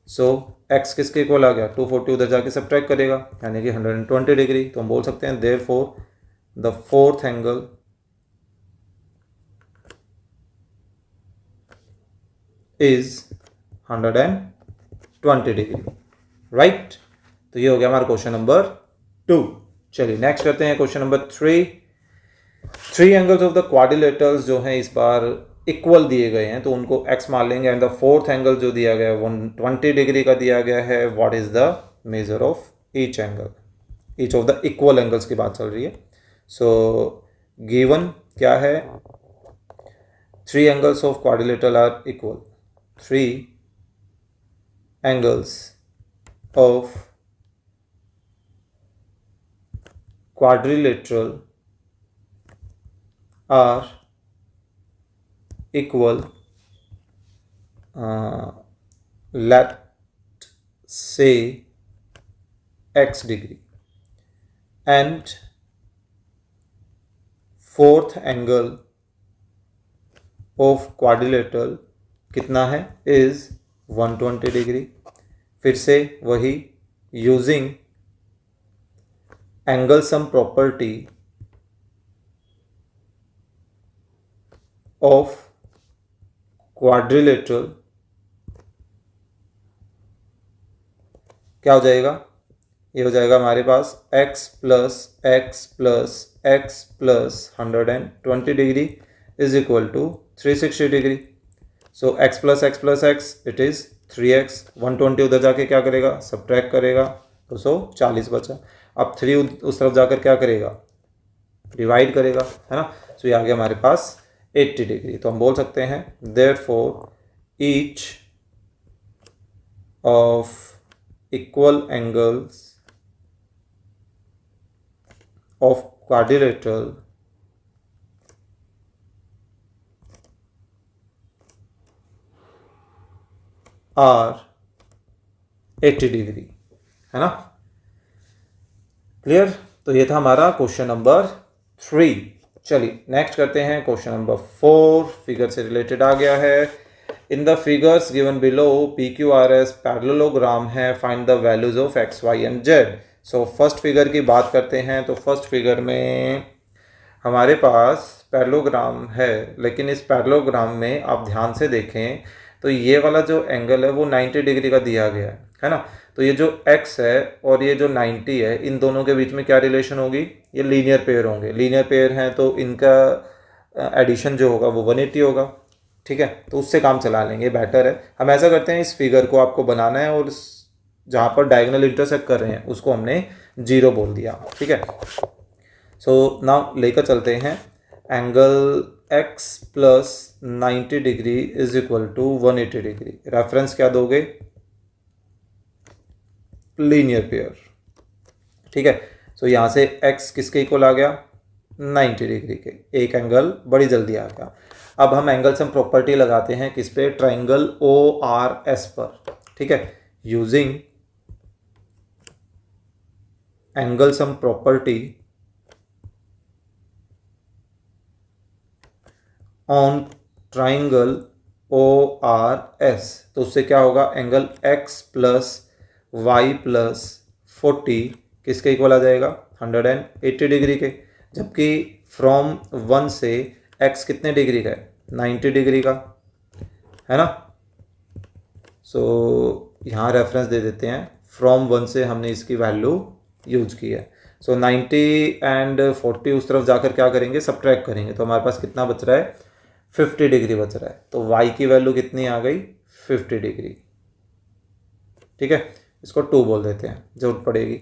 So x किसके इक्वल आ गया 240 उधर जाके सब्ट्रैक्ट करेगा यानी कि 120 डिग्री। तो हम बोल सकते हैं therefore the fourth angle is 120 degree, right. तो ये हो गया हमारा क्वेश्चन नंबर 2। चलिए नेक्स्ट करते हैं question number 3। 3 angles of the quadrilaterals जो हैं इस बार इक्वल दिए गए हैं तो उनको x मान लेंगे एंड द फोर्थ एंगल जो दिया गया है 120 डिग्री का दिया गया है। What is the measure of each angle, each of the equal angles की बात चल रही है। सो गिवन क्या है 3 angles of quadrilateral are equal, 3 angles of quadrilateral are equal, let say x degree, and fourth angle of quadrilateral कितना है, is 120 degree. फिर से वही, using angle sum property of quadrilateral क्या हो जाएगा, ये हो जाएगा हमारे पास x plus x plus x plus 120 degree is equal to 360 degree. So x plus x plus x it is 3x। 120 उधर जाके क्या करेगा, सब्ट्रैक्ट करेगा, तो 140 बचा। अब 3 उस तरफ जाकर क्या करेगा, डिवाइड करेगा, है ना। सो ये आ गया हमारे पास 80 डिग्री। तो हम बोल सकते हैं therefore each of equal angles of quadrilateral are 80 degree, है ना। क्लियर। तो ये था हमारा क्वेश्चन नंबर 3। चलिए नेक्स्ट करते हैं क्वेश्चन नंबर 4। फिगर से रिलेटेड आ गया है। In the figures given below PQRS parallelogram है, find the values of x, y and z। So first figure की बात करते हैं। तो फर्स्ट फिगर में हमारे पास पैरेललोग्राम है, लेकिन इस पैरेललोग्राम में आप ध्यान से देखें तो ये वाला जो एंगल है वो 90 डिग्री का दिया गया है ना। तो ये जो x है और ये जो 90 है, इन दोनों के बीच में क्या रिलेशन होगी, ये लीनियर पेयर होंगे। लीनियर पेयर हैं तो इनका एडिशन जो होगा वो 180 होगा, ठीक है। तो उससे काम चला लेंगे, बेटर है। हम ऐसा करते हैं, इस फिगर को आपको बनाना है और जहाँ पर डायगोनल इंटरसेक्ट कर रहे हैं उसको हमने 0 बोल दिया, ठीक है। सो नाउ लेकर चलते हैं angle x plus 90 degree is equal to 180 degree. Reference क्या दोगे, लीनियर पेयर, ठीक है। सो यहाँ से x किसके इक्वल आ गया, 90 डिग्री के। एक एंगल बड़ी जल्दी आ गया। अब हम एंगल सम प्रॉपर्टी लगाते हैं किस पे, ट्राइंगल ORS पर, ठीक है। Using angle sum property on triangle ORS, तो उससे क्या होगा, angle x plus y plus 40 किसके इक्वल आ जाएगा, 180 डिग्री के। जबकि फ्रॉम 1 से x कितने डिग्री का है, 90 डिग्री का, है ना। सो यहाँ रेफरेंस दे देते हैं, फ्रॉम 1 से हमने इसकी वैल्यू यूज की है। सो 90 एंड 40 उस तरफ जाकर क्या करेंगे, सब्ट्रैक्ट करेंगे, तो हमारे पास कितना बच रहा है, 50 डिग्री बच रहा है। तो y की वैल्यू कितनी आ गई, 50 डिग्री, ठीक है। इसको 2 बोल देते हैं, जरूरत पड़ेगी।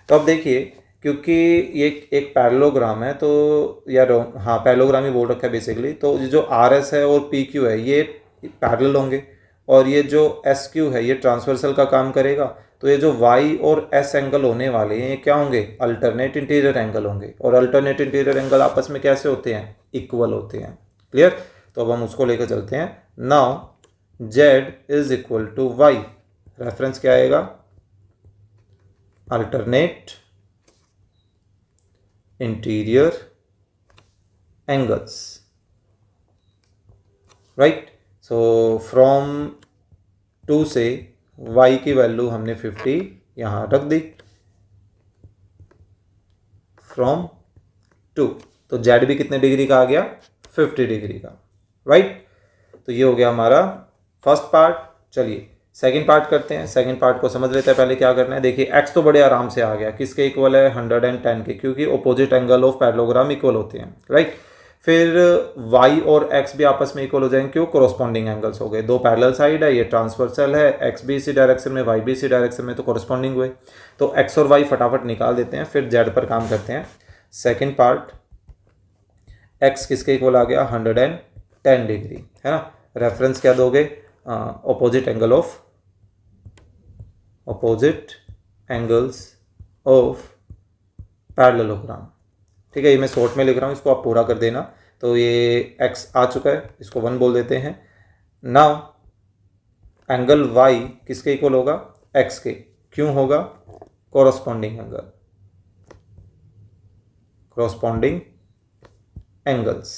तो अब देखिए, क्योंकि ये एक पैरेललोग्राम है, तो यार हाँ पैरेललोग्राम ही बोल रखा है बेसिकली। तो ये जो RS है और PQ है ये पैरेलल होंगे, और ये जो SQ है ये ट्रांसवर्सल का काम करेगा। तो ये जो Y और S एंगल होने वाले हैं ये क्या होंगे, अल्टरनेट इंटीरियर एंगल होंगे। और अल्टरनेट इंटीरियर एंगल आपस में कैसे होते हैं, इक्वल होते हैं। क्लियर। तो अब हम उसको लेकर चलते हैं। Now Z is equal to Y, reference क्या आएगा, alternate interior angles, right. So from 2 से y की वैल्यू हमने 50 यहाँ रख दी, फ्रॉम 2। तो z भी कितने डिग्री का आ गया, 50 डिग्री का, राइट। तो ये हो गया हमारा फर्स्ट पार्ट। चलिए सेकंड पार्ट करते हैं। सेकंड पार्ट को समझ लेते हैं। पहले क्या करना है, देखिए x तो बड़े आराम से आ गया, किसके इक्वल है, 110 के, क्योंकि opposite angle of parallelogram equal होते हैं, राइट। फिर y और x भी आपस में इक्वल हो जाएंगे, क्यों, कोरस्पॉन्डिंग एंगल्स हो गए। दो पैरेलल साइड है, ये ट्रांसवर्सल है, x भी इसी डायरेक्शन में, y भी इसी डायरेक्शन में, तो कोरस्पॉन्डिंग हुए। तो x और y फटाफट निकाल देते हैं, फिर z पर काम करते हैं। सेकेंड पार्ट, x किसके इक्वल आ गया, 110 डिग्री, है ना। रेफरेंस क्या दोगे, ऑपोजिट एंगल्स ऑफ पैरेललोग्राम, ठीक है। ये मैं शॉर्ट में लिख रहा हूँ, इसको आप पूरा कर देना। तो ये x आ चुका है, इसको 1 बोल देते हैं। नाउ एंगल y किसके इक्वल होगा, x के, क्यों होगा, कोरस्पॉन्डिंग एंगल्स,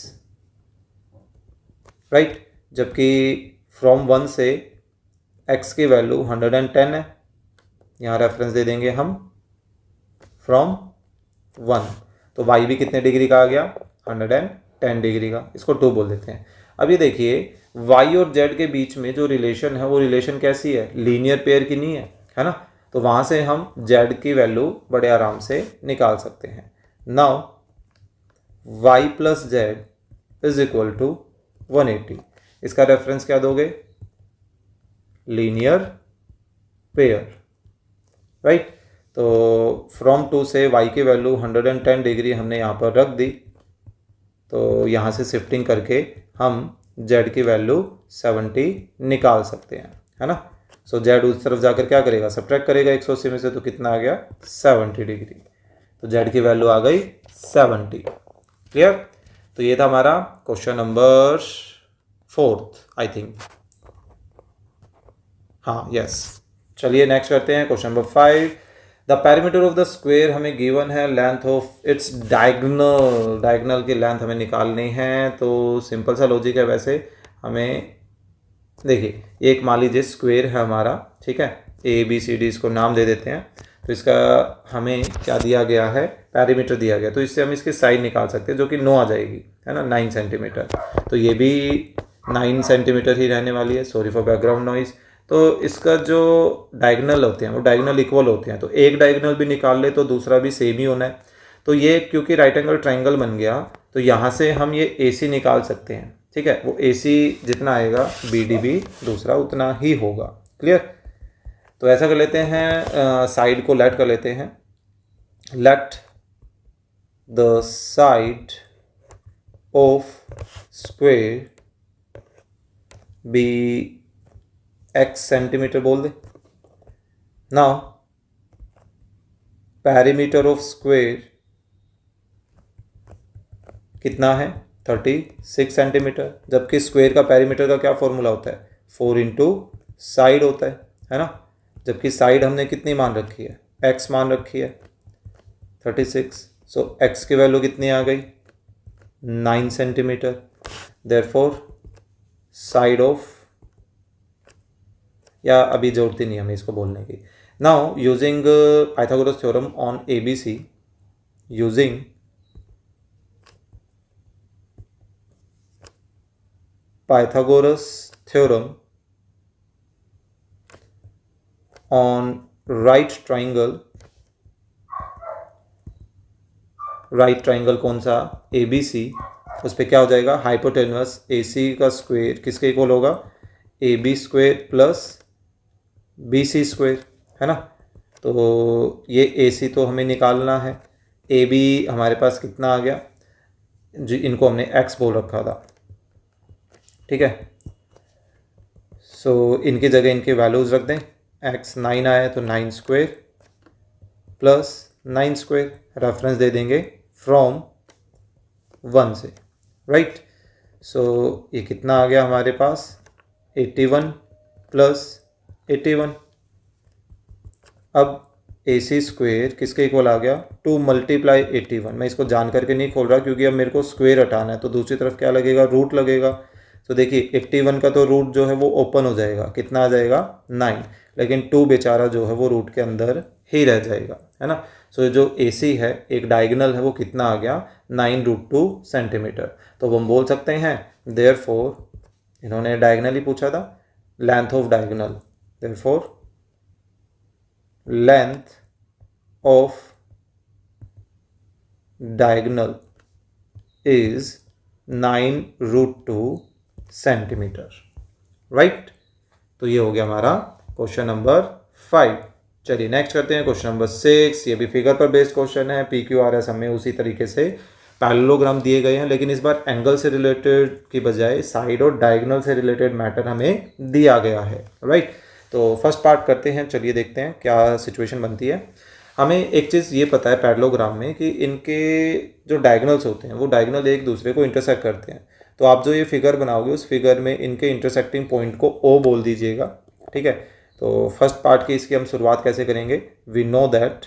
राइट। जबकि फ्रॉम 1 से x की वैल्यू 110 है, यहाँ रेफरेंस दे देंगे हम फ्रॉम 1, तो y भी कितने डिग्री का आ गया, 110 डिग्री का, इसको 2 बोल देते हैं। अब ये देखिए y और z के बीच में जो रिलेशन है वो रिलेशन कैसी है, लीनियर पेयर की नहीं है ना। तो वहाँ से हम z की वैल्यू बड़े आराम से निकाल सकते हैं। Now y plus z is equal to 180, इसका रेफरेंस क्या दोगे, लीनियर पेयर, राइट। तो फ्रॉम 2 से y की वैल्यू 110 डिग्री हमने यहाँ पर रख दी, तो यहाँ से शिफ्टिंग करके हम z की वैल्यू 70 निकाल सकते हैं, है ना। सो z उस तरफ जाकर क्या करेगा, सब्ट्रैक्ट करेगा 180 में से, तो कितना आ गया 70 डिग्री, तो z की वैल्यू आ गई 70। क्लियर। तो ये था हमारा क्वेश्चन नंबर 4 आई थिंक, हाँ यस। चलिए नेक्स्ट करते हैं question number 5। The parameter of the square हमें गिवन है, length of its diagonal, diagonal की लेंथ हमें निकालनी है। तो सिंपल सा लॉजिक है वैसे, हमें देखिए एक मान लीजिए स्क्वेयर है हमारा, ठीक है, ABCD इसको नाम दे देते हैं। तो इसका हमें क्या दिया गया है, पैरामीटर दिया गया, तो इससे हम इसकी साइड निकाल सकते हैं जो कि 9 आ जाएगी, है ना, 9 सेंटीमीटर। तो ये भी 9 सेंटीमीटर ही रहने वाली है, सॉरी फॉर बैकग्राउंड नॉइज। तो इसका जो डायगोनल होते हैं वो डायगोनल इक्वल होते हैं, तो एक डायगोनल भी निकाल ले तो दूसरा भी सेम ही होना है। तो ये क्योंकि राइट एंगल ट्रायंगल बन गया, तो यहाँ से हम ये AC निकाल सकते हैं, ठीक है। वो AC जितना आएगा BD भी दूसरा उतना ही होगा। क्लियर। तो ऐसा कर लेते हैं, साइड को लेट कर लेते हैं, let the side of square be x centimetre बोल दे। नाउ पैरीमीटर ऑफ स्क्वेयर कितना है, 36 सेंटीमीटर, जबकि स्क्वेयर का पैरीमीटर का क्या फॉर्मूला होता है, 4 इंटू साइड होता है ना। जबकि साइड हमने कितनी मान रखी है, x मान रखी है 36, सो x की वैल्यू कितनी आ गई, 9 सेंटीमीटर। देयरफॉर साइड ऑफ, या अभी जरूरत ही नहीं हमें इसको बोलने की। Now using Pythagoras theorem on ABC, using Pythagoras theorem on right triangle, right triangle कौन सा, ABC, उस पर क्या हो जाएगा, हाइपोटेनस AC का स्क्वायर किसके इक्वल होगा, AB square plus BC square, है ना। तो ये AC तो हमें निकालना है, AB हमारे पास कितना आ गया, जी इनको हमने x बोल रखा था, ठीक है। सो इनकी जगह इनके वैल्यूज़ रख दें, x 9 आया तो 9 स्क्वायर प्लस 9 स्क्वायर, रेफरेंस दे देंगे फ्रॉम 1 से, राइट। सो ये कितना आ गया हमारे पास, 81 प्लस 81। अब AC स्क्वायर किसके इक्वल आ गया, 2 मल्टीप्लाई 81। मैं इसको जान करके नहीं खोल रहा क्योंकि अब मेरे को स्क्वायर हटाना है, तो दूसरी तरफ क्या लगेगा, रूट लगेगा। तो देखिए 81 का तो रूट जो है वो ओपन हो जाएगा, कितना आ जाएगा 9, लेकिन 2 बेचारा जो है वो रूट के अंदर ही रह जाएगा, है ना। सो जो AC है एक डायगोनल है वो कितना आ गया, 9√2 सेंटीमीटर। तो हम बोल सकते हैं देयरफॉर, इन्होंने डायगोनल ही पूछा था, length of diagonal, therefore length of diagonal is 9√2 centimetre, right. तो ये हो गया हमारा क्वेश्चन नंबर 5। चलिए नेक्स्ट करते हैं क्वेश्चन नंबर 6। ये भी फिगर पर बेस्ड क्वेश्चन है, PQRS हमें उसी तरीके से पैरेललोग्राम दिए गए हैं, लेकिन इस बार एंगल से रिलेटेड की बजाय साइड और डायगोनल से रिलेटेड मैटर हमें दिया गया है, राइट। तो फर्स्ट पार्ट करते हैं, चलिए देखते हैं क्या सिचुएशन बनती है। हमें एक चीज़ ये पता है पैरेललोग्राम में कि इनके जो डायगोनल्स होते हैं वो डायगोनल एक दूसरे को इंटरसेक्ट करते हैं। तो आप जो ये फिगर बनाओगे उस फिगर में इनके इंटरसेक्टिंग पॉइंट को O बोल दीजिएगा, ठीक है। तो फर्स्ट पार्ट की इसकी हम शुरुआत कैसे करेंगे, we know that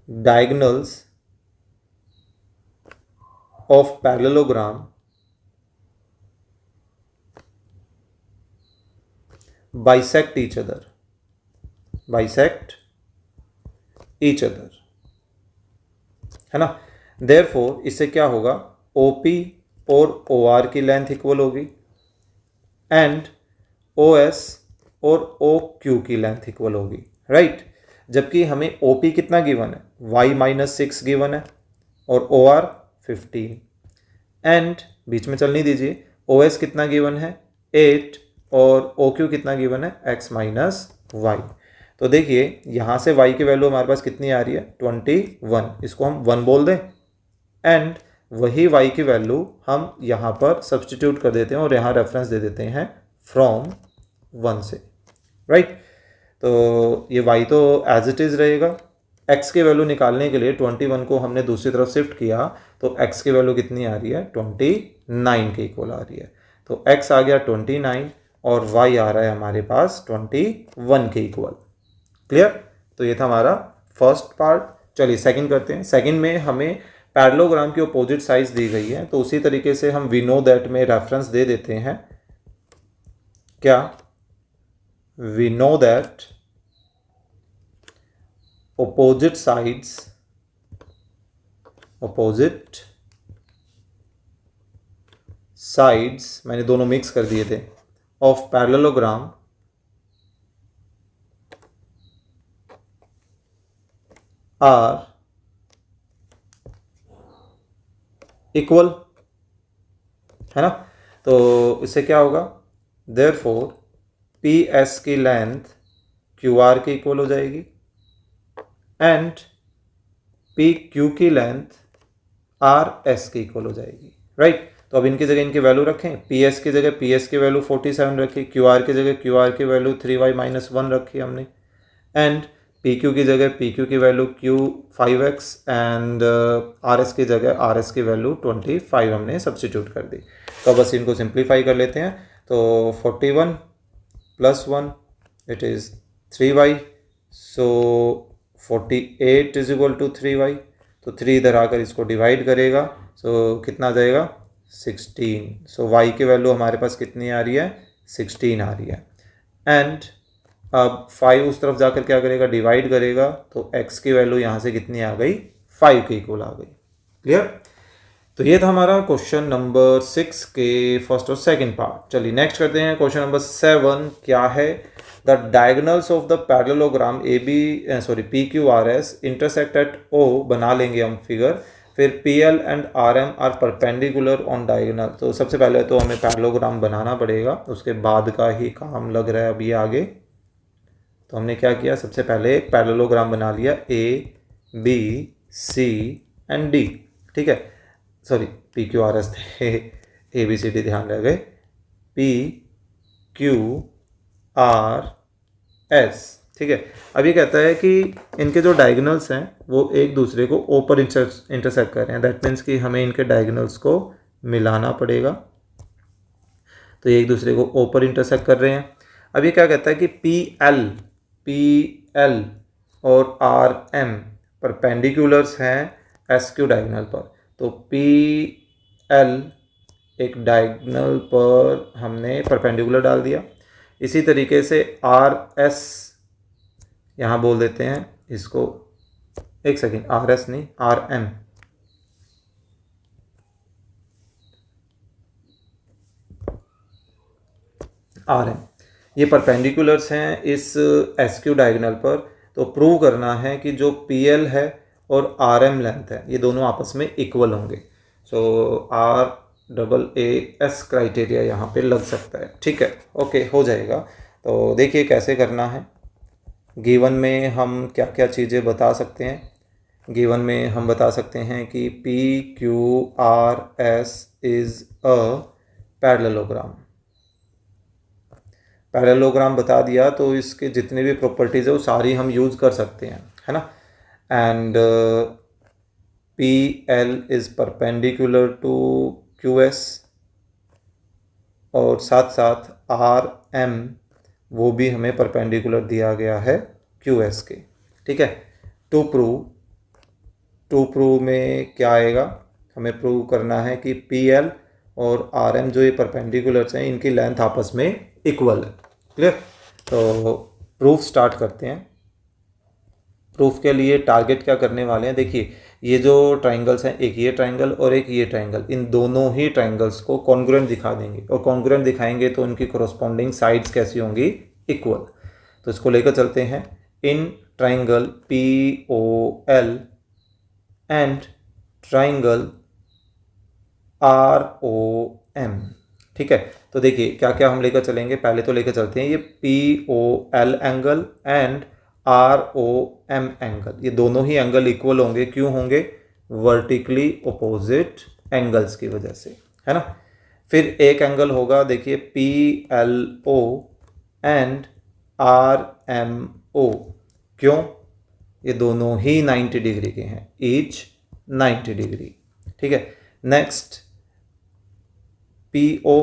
diagonals of parallelogram bisect each other, है ना। देयरफॉर इससे क्या होगा, OP और OR की लेंथ इक्वल होगी एंड OS और OQ की लेंथ इक्वल होगी, राइट। जबकि हमें OP कितना गिवन है, y-6 गिवन है और OR 15 एंड बीच में चलनी दीजिए, OS कितना गिवन है 8 और OQ कितना गिवन है x-y। तो देखिए यहाँ से y की वैल्यू हमारे पास कितनी आ रही है 21, इसको हम 1 बोल दें एंड वही y की वैल्यू हम यहाँ पर सब्सटीट्यूट कर देते हैं और यहाँ रेफरेंस दे देते हैं फ्रॉम 1 से, राइट। तो ये y तो एज इट इज़ रहेगा, x की वैल्यू निकालने के लिए 21 को हमने दूसरी तरफ शिफ्ट किया तो x की वैल्यू कितनी आ रही है 29 के इक्वल आ रही है। तो x आ गया 29 और y आ रहा है हमारे पास 21 के इक्वल। क्लियर। तो ये था हमारा फर्स्ट पार्ट। चलिए सेकंड करते हैं। सेकंड में हमें पैरेललोग्राम की अपोजिट साइड्स दी गई है, तो उसी तरीके से हम वी नो दैट में रेफरेंस दे देते हैं। क्या, we know that opposite sides मैंने दोनों मिक्स कर दिए थे, ऑफ पैरेललोग्राम आर इक्वल, है ना। तो इससे क्या होगा, देयरफॉर पी एस की लेंथ क्यू आर के इक्वल हो जाएगी एंड पी क्यू की लेंथ आर एस के इक्वल हो जाएगी, राइट। तो अब इनकी जगह इनकी वैल्यू रखें, पी एस की जगह पी एस की वैल्यू 47 रखी, क्यू आर की जगह क्यू आर की वैल्यू 3y-1 रखी हमने एंड पी क्यू की जगह पी क्यू की value Q 5x and R S की जगह आर एस की वैल्यू 25 हमने सब्सटीट्यूट कर दी। तो बस इनको सिंप्लीफाई कर लेते हैं। तो 41 + 1 it is 3y, so 48 = 3y। तो 3 इधर आकर इसको डिवाइड करेगा, सो कितना आ जाएगा 16। सो y की वैल्यू हमारे पास कितनी आ रही है 16 आ रही है एंड अब 5 उस तरफ जाकर क्या करेगा डिवाइड करेगा, तो x की वैल्यू यहाँ से कितनी आ गई 5 के इक्वल आ गई। क्लियर। तो ये था हमारा क्वेश्चन नंबर 6 के फर्स्ट और सेकंड पार्ट। चलिए नेक्स्ट करते हैं क्वेश्चन नंबर 7। क्या है, the diagonals of the parallelogram P Q R S intersect at O बना लेंगे हम फिगर, फिर PL and RM are perpendicular on diagonal. तो सबसे पहले तो हमें पैरेललोग्राम बनाना पड़ेगा, उसके बाद का ही काम लग रहा है अभी आगे। तो हमने क्या किया, सबसे पहले एक पैरेललोग्राम बना लिया A B C and D, ठीक है। सॉरी PQRS थे, ABCD ध्यान रह गए, PQRS, ठीक है। अब ये कहता है कि इनके जो डायगोनल्स हैं वो एक दूसरे को O पर इंटरसेक्ट कर रहे हैं, दैट मीन्स कि हमें इनके डायगोनल्स को मिलाना पड़ेगा। तो ये एक दूसरे को O पर इंटरसेक्ट कर रहे हैं। अब ये क्या कहता है कि PL और RM परपेंडिकुलर्स हैं SQ डायगोनल पर। तो PL एक डायगोनल पर हमने परपेंडिकुलर डाल दिया, इसी तरीके से RS यहाँ बोल देते हैं इसको, एक सेकेंड, RS नहीं RM, ये परपेंडिकुलर्स हैं इस SQ डायगोनल पर। तो प्रूव करना है कि जो PL है और RM लेंथ है ये दोनों आपस में इक्वल होंगे। सो RAAS क्राइटेरिया यहाँ पे लग सकता है, ठीक है, ओके हो जाएगा। तो देखिए कैसे करना है। गिवन में हम क्या क्या चीज़ें बता सकते हैं। गिवन में हम बता सकते हैं कि PQRS is a parallelogram. Parallelogram बता दिया तो इसके जितने भी प्रॉपर्टीज़ है वो सारी हम यूज़ कर सकते हैं, है ना। And PL is perpendicular to QS और साथ साथ RM वो भी हमें परपेंडिकुलर दिया गया है QS के, ठीक है। टू प्रूव में क्या आएगा, हमें प्रूव करना है कि पी एल और आर एम जो ये परपेंडिकुलर्स हैं इनकी लेंथ आपस में इक्वल है। क्लियर? तो प्रूफ स्टार्ट करते हैं। प्रूफ के लिए टारगेट क्या करने वाले हैं, देखिए ये जो ट्राइंगल्स हैं, एक ये ट्राइंगल और एक ये ट्राइंगल, इन दोनों ही ट्राइंगल्स को कॉन्ग्रुएंट दिखा देंगे, और कॉन्ग्रुएंट दिखाएंगे तो उनकी कोरस्पॉन्डिंग साइड्स कैसी होंगी, इक्वल। तो इसको लेकर चलते हैं। In triangle P O L and triangle R O M. ठीक है, तो देखिए क्या क्या हम लेकर चलेंगे। पहले तो लेकर चलते हैं ये P O L angle and R O M angle, ये दोनों ही एंगल इक्वल होंगे। क्यों होंगे? वर्टिकली ओपोजिट एंगल्स की वजह से, है ना। फिर एक एंगल होगा, देखिए P L O and R M O. क्यों? ये दोनों ही 90 डिग्री के हैं, ईच 90 डिग्री। ठीक है, next P O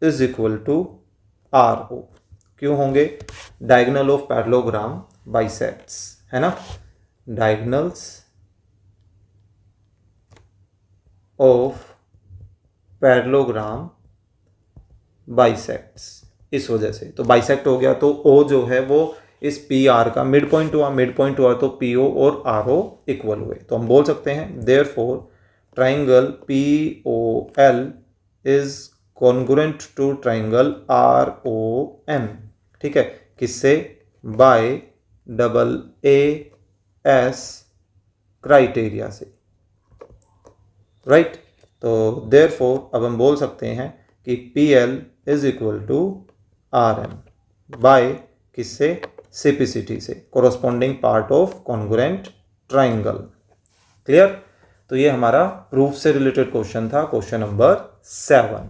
is equal to R O. क्यों होंगे? डायगोनल ऑफ पैरेललोग्राम बाइसेक्ट्स, है ना। डायगोनल्स ऑफ पैरेललोग्राम बाइसेक्ट्स, इस वजह से तो बाइसेक्ट हो गया। तो ओ जो है वो इस पी आर का मिड पॉइंट हुआ, मिड पॉइंट हुआ तो पी ओ और आर ओ इक्वल हुए। तो हम बोल सकते हैं therefore triangle P O L is congruent to triangle R O M. ठीक है, किससे? By double A S criteria से, राइट। तो देयरफॉर अब हम बोल सकते हैं कि P L is equal to R M by किससे? सिपिसिटी से, corresponding part of congruent triangle. Clear? तो ये हमारा प्रूफ से रिलेटेड क्वेश्चन था, क्वेश्चन नंबर 7।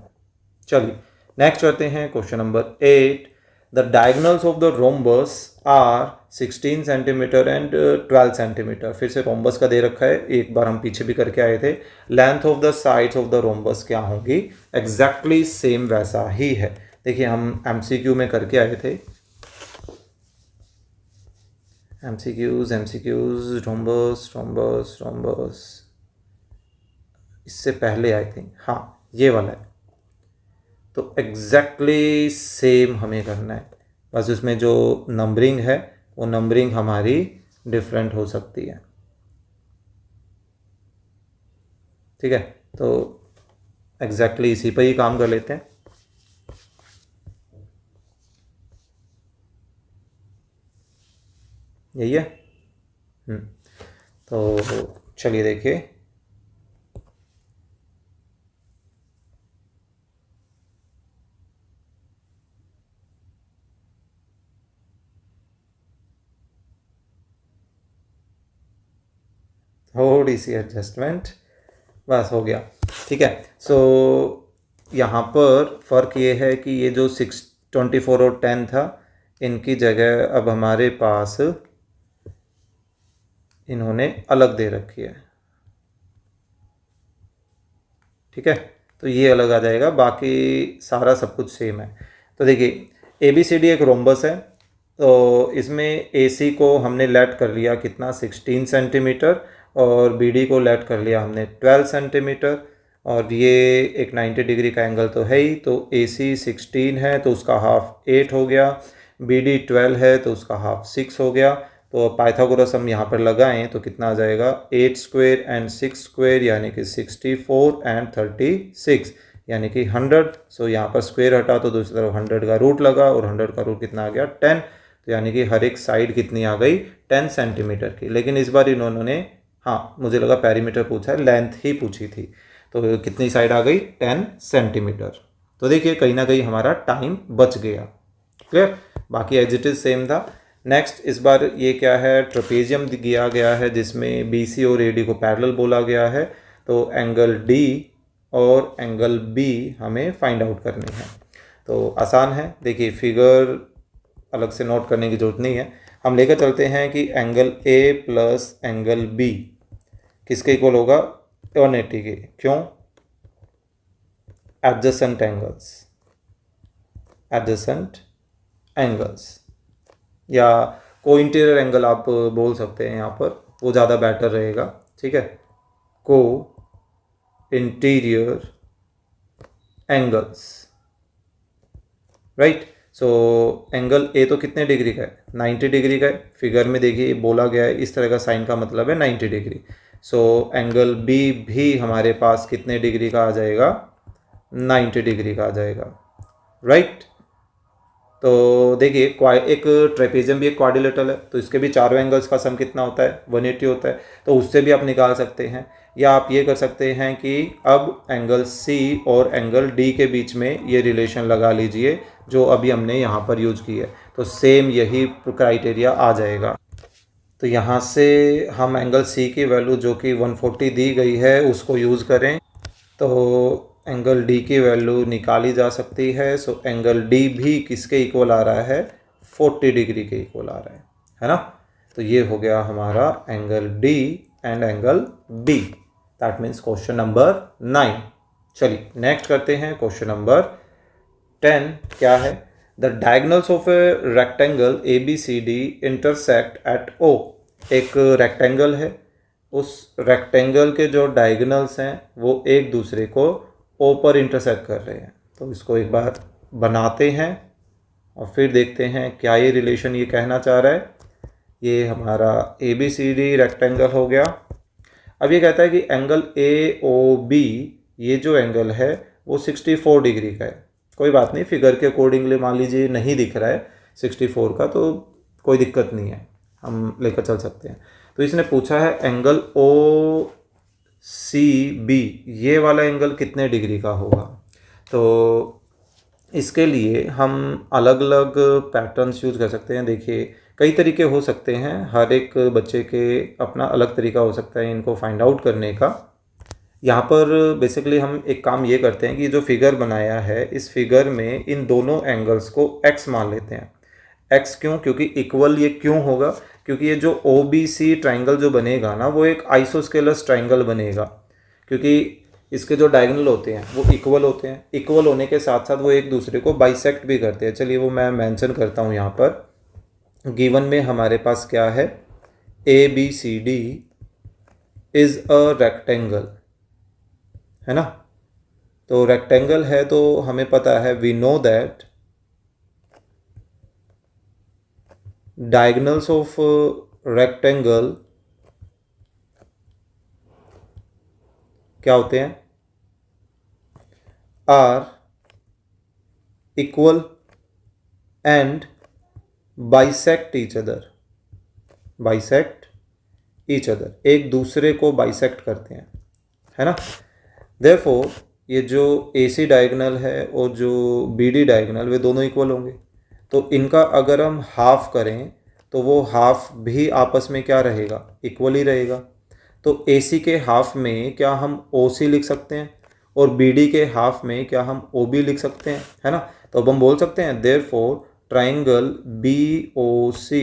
चलिए नेक्स्ट करते हैं question number 8। The diagonals of the rhombus are 16 centimetre and 12 centimetre. फिर से रोम्बस का दे रखा है, एक बार हम पीछे भी करके आए थे। Length of the sides of the rhombus क्या होगी? एग्जैक्टली सेम वैसा ही है। देखिए हम एमसीक्यू में करके आए थे, एमसीक्यूज रोम्बस रोम्बस रोम्बस, इससे पहले आई थिंक, हाँ ये वाला है। तो एग्जैक्टली सेम हमें करना है, बस उसमें जो नंबरिंग है वो नंबरिंग हमारी डिफरेंट हो सकती है। ठीक है, तो एग्जैक्टली इसी पर ही काम कर लेते हैं। यही है। तो चलिए देखिए, थोड़ी सी एडजस्टमेंट, बस हो गया। ठीक है, सो यहाँ पर फ़र्क ये है कि ये जो 624 और 10 था, इनकी जगह अब हमारे पास इन्होंने अलग दे रखी है। ठीक है, तो ये अलग आ जाएगा, बाकी सारा सब कुछ सेम है। तो देखिए ए बी सी डी एक रोम्बस है, तो इसमें ए सी को हमने लेट कर लिया कितना? 16 सेंटीमीटर, और बी डी को लेट कर लिया हमने 12 सेंटीमीटर, और ये एक 90 डिग्री का एंगल तो है ही। तो ए सी 16 है तो उसका हाफ 8 हो गया, बी डी 12 है तो उसका हाफ 6 हो गया। तो पाइथागोरस हम यहाँ पर लगाएं तो कितना आ जाएगा? 8 स्क्वायर एंड 6 स्क्वायर यानी कि 64 एंड 36 यानी कि 100। सो यहाँ पर स्क्वायर हटा तो दूसरी तरफ 100 का रूट लगा, और 100 का रूट कितना आ गया? 10। तो यानी कि हर एक साइड कितनी आ गई? 10 सेंटीमीटर की। लेकिन इस बार इन्होंने, हाँ मुझे लगा पेरीमीटर पूछा है, लेंथ ही पूछी थी। तो कितनी साइड आ गई? 10 सेंटीमीटर। तो देखिए कहीं ना कहीं हमारा टाइम बच गया। क्लियर? बाकी एज इट इज सेम था। नेक्स्ट इस बार ये क्या है? ट्रेपेजियम दिया गया है जिसमें बी सी और ए डी को पैरेलल बोला गया है। तो एंगल डी और एंगल बी हमें फाइंड आउट करनी है। तो आसान है, देखिए फिगर अलग से नोट करने की जरूरत नहीं है। हम लेकर चलते हैं कि angle A plus angle B किसके इक्वल होगा? 180 के। क्यों? एडजेसेंट एंगल्स, एडजेसेंट एंगल्स, या को इंटीरियर एंगल आप बोल सकते हैं यहाँ पर, वो ज़्यादा बेटर रहेगा। ठीक है, को interior angles, right. So angle A तो कितने डिग्री का है, 90 डिग्री का है। फिगर में देखिए बोला गया है इस तरह का साइन का मतलब है 90 डिग्री। सो एंगल बी भी हमारे पास कितने डिग्री का आ जाएगा, 90 डिग्री का आ जाएगा, राइट। तो देखिए एक ट्रेपेजियम भी एक क्वाड्रिलेटरल है, तो इसके भी चारों एंगल्स का सम कितना होता है, 180 होता है। तो उससे भी आप निकाल सकते हैं, या आप ये कर सकते हैं कि अब एंगल सी और एंगल डी के बीच में ये रिलेशन लगा लीजिए जो अभी हमने यहाँ पर यूज की है, तो सेम यही क्राइटेरिया आ जाएगा। तो यहाँ से हम एंगल सी की वैल्यू जो कि 140 दी गई है उसको यूज़ करें तो एंगल डी की वैल्यू निकाली जा सकती है। सो एंगल डी भी किसके इक्वल आ रहा है, 40 डिग्री के इक्वल आ रहा है ना। तो ये हो गया हमारा angle D and angle B, that means question number 9। चलिए नेक्स्ट करते हैं क्वेश्चन नंबर 10। क्या है, the diagonals of a rectangle A B C D intersect at O. एक रेक्टेंगल है, उस रेक्टेंगल के जो डायगोनल्स हैं वो एक दूसरे को ओ पर इंटरसेक्ट कर रहे हैं। तो इसको एक बार बनाते हैं और फिर देखते हैं क्या ये रिलेशन ये कहना चाह रहा है। ये हमारा A B C D rectangle हो गया। अब ये कहता है कि एंगल ए ओ बी, ये जो एंगल है वो 64 डिग्री का है। कोई बात नहीं, फिगर के अकॉर्डिंगली मान लीजिए नहीं दिख रहा है 64 का, तो कोई दिक्कत नहीं है, हम लेकर चल सकते हैं। तो इसने पूछा है एंगल ओ सी बी, ये वाला एंगल कितने डिग्री का होगा। तो इसके लिए हम अलग अलग पैटर्न्स यूज़ कर सकते हैं। देखिए कई तरीके हो सकते हैं, हर एक बच्चे के अपना अलग तरीका हो सकता है इनको फाइंड आउट करने का। यहाँ पर बेसिकली हम एक काम ये करते हैं कि जो फिगर बनाया है इस फिगर में इन दोनों एंगल्स को x मान लेते हैं। x क्यों, क्योंकि इक्वल ये क्यों होगा, क्योंकि ये जो ओ बी सी ट्राइंगल जो बनेगा ना वो एक आइसोस्केलस ट्राइंगल बनेगा, क्योंकि इसके जो डायगोनल होते हैं वो इक्वल होते हैं। इक्वल होने के साथ साथ वो एक दूसरे को बाइसेक्ट भी करते हैं। चलिए वो मैं मेंशन करता हूँ यहाँ पर। गिवन में हमारे पास क्या है, A B C D is a rectangle, है ना। तो रेक्टेंगल है तो हमें पता है, we know that diagonals of rectangle क्या होते हैं, are equal and bisect each other, bisect each other, एक दूसरे को बाइसेक्ट करते हैं, है ना। देयरफॉर ये जो ए सी डायगोनल है और जो बी डी डायगोनल वे दोनों इक्वल होंगे। तो इनका अगर हम हाफ करें तो वो हाफ भी आपस में क्या रहेगा, इक्वल ही रहेगा। तो ए सी के हाफ में क्या हम ओ सी लिख सकते हैं और बी डी के हाफ में क्या हम ओ बी लिख सकते हैं, है ना। तो अब हम बोल सकते हैं therefore triangle B O C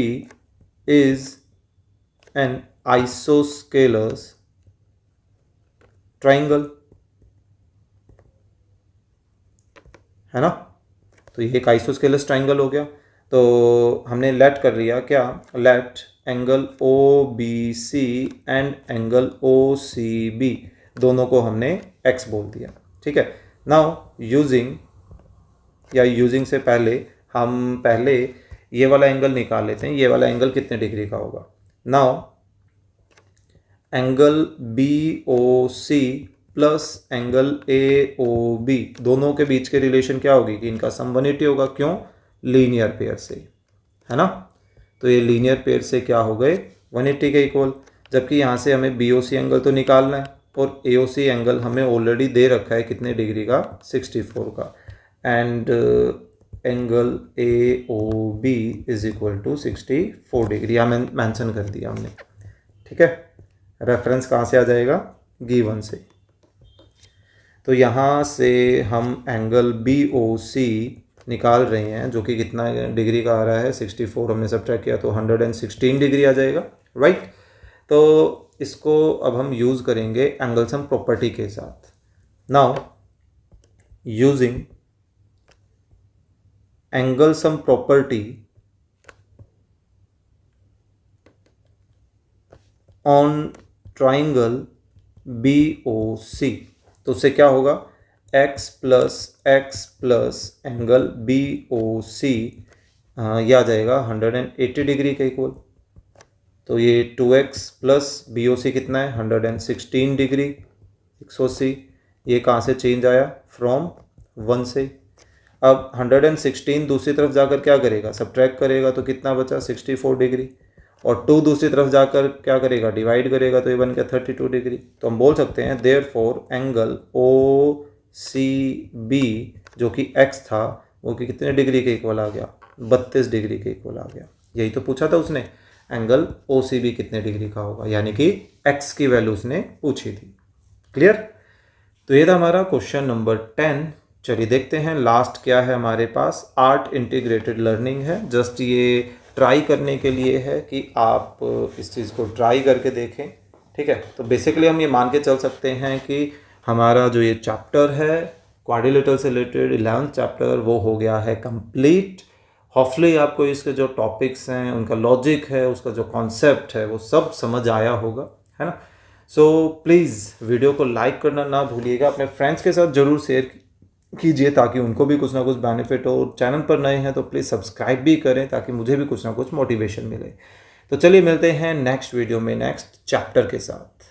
is an isosceles triangle, है ना। तो ये एक आइसोस्केलस ट्राइंगल हो गया। तो हमने लेट कर लिया क्या, let angle O B C and angle O C B, दोनों को हमने x बोल दिया, ठीक है। नाउ यूजिंग, या यूजिंग से पहले हम पहले ये वाला एंगल निकाल लेते हैं। ये वाला एंगल कितने डिग्री का होगा। Now angle B O C plus angle A O B, दोनों के बीच के रिलेशन क्या होगी कि इनका सम 180 होगा। क्यों, लीनियर पेयर से, है ना। तो ये लीनियर पेयर से क्या हो गए, 180 के इक्वल। जबकि यहाँ से हमें बी ओ सी एंगल तो निकालना है और ए ओ सी एंगल हमें ऑलरेडी दे रखा है कितने डिग्री का, 64 का। And angle A O B is equal to 64 degree, यहाँ मेंशन कर दिया हमने, ठीक है। रेफरेंस कहाँ से आ जाएगा, गिवन से। तो यहाँ से हम एंगल बी ओ सी निकाल रहे हैं जो कि कितना डिग्री का आ रहा है, 64 हमने सब्ट्रैक्ट किया तो 116 डिग्री आ जाएगा, राइट। तो इसको अब हम यूज़ करेंगे एंगल सम प्रॉपर्टी के साथ। Now using angle sum property on triangle B O C. तो उससे क्या होगा, x प्लस एंगल BOC ये आ जाएगा 180 डिग्री के इक्वल। तो ये 2x प्लस BOC कितना है, 116 डिग्री 180। ये कहाँ से चेंज आया, फ्रॉम 1 से। अब 116 दूसरी तरफ जाकर क्या करेगा, सब्ट्रैक्ट करेगा, तो कितना बचा, 64 डिग्री। और 2 दूसरी तरफ जाकर क्या करेगा, डिवाइड करेगा, तो ये बन गया 32 डिग्री। तो हम बोल सकते हैं देयरफॉर एंगल OCB जो कि x था वो कि कितने डिग्री के इक्वल आ गया, 32 डिग्री के इक्वल आ गया। यही तो पूछा था उसने, एंगल OCB कितने डिग्री का होगा, यानी कि x की वैल्यू उसने पूछी थी। क्लियर। तो ये था हमारा क्वेश्चन नंबर 10। चलिए देखते हैं लास्ट क्या है हमारे पास। आर्ट इंटीग्रेटेड लर्निंग है, जस्ट ये ट्राई करने के लिए है कि आप इस चीज़ को ट्राई करके देखें। ठीक है, तो बेसिकली हम ये मान के चल सकते हैं कि हमारा जो ये चैप्टर है क्वाड्रिलेटरल से रिलेटेड 11th चैप्टर वो हो गया है कंप्लीट। होपफुली आपको इसके जो टॉपिक्स हैं, उनका लॉजिक है, उसका जो कॉन्सेप्ट है वो सब समझ आया होगा, है ना। सो प्लीज़ वीडियो को लाइक करना ना भूलिएगा, अपने फ्रेंड्स के साथ ज़रूर शेयर कीजिए ताकि उनको भी कुछ ना कुछ बेनिफिट हो। चैनल पर नए हैं तो प्लीज़ सब्सक्राइब भी करें ताकि मुझे भी कुछ ना कुछ मोटिवेशन मिले। तो चलिए मिलते हैं नेक्स्ट वीडियो में नेक्स्ट चैप्टर के साथ।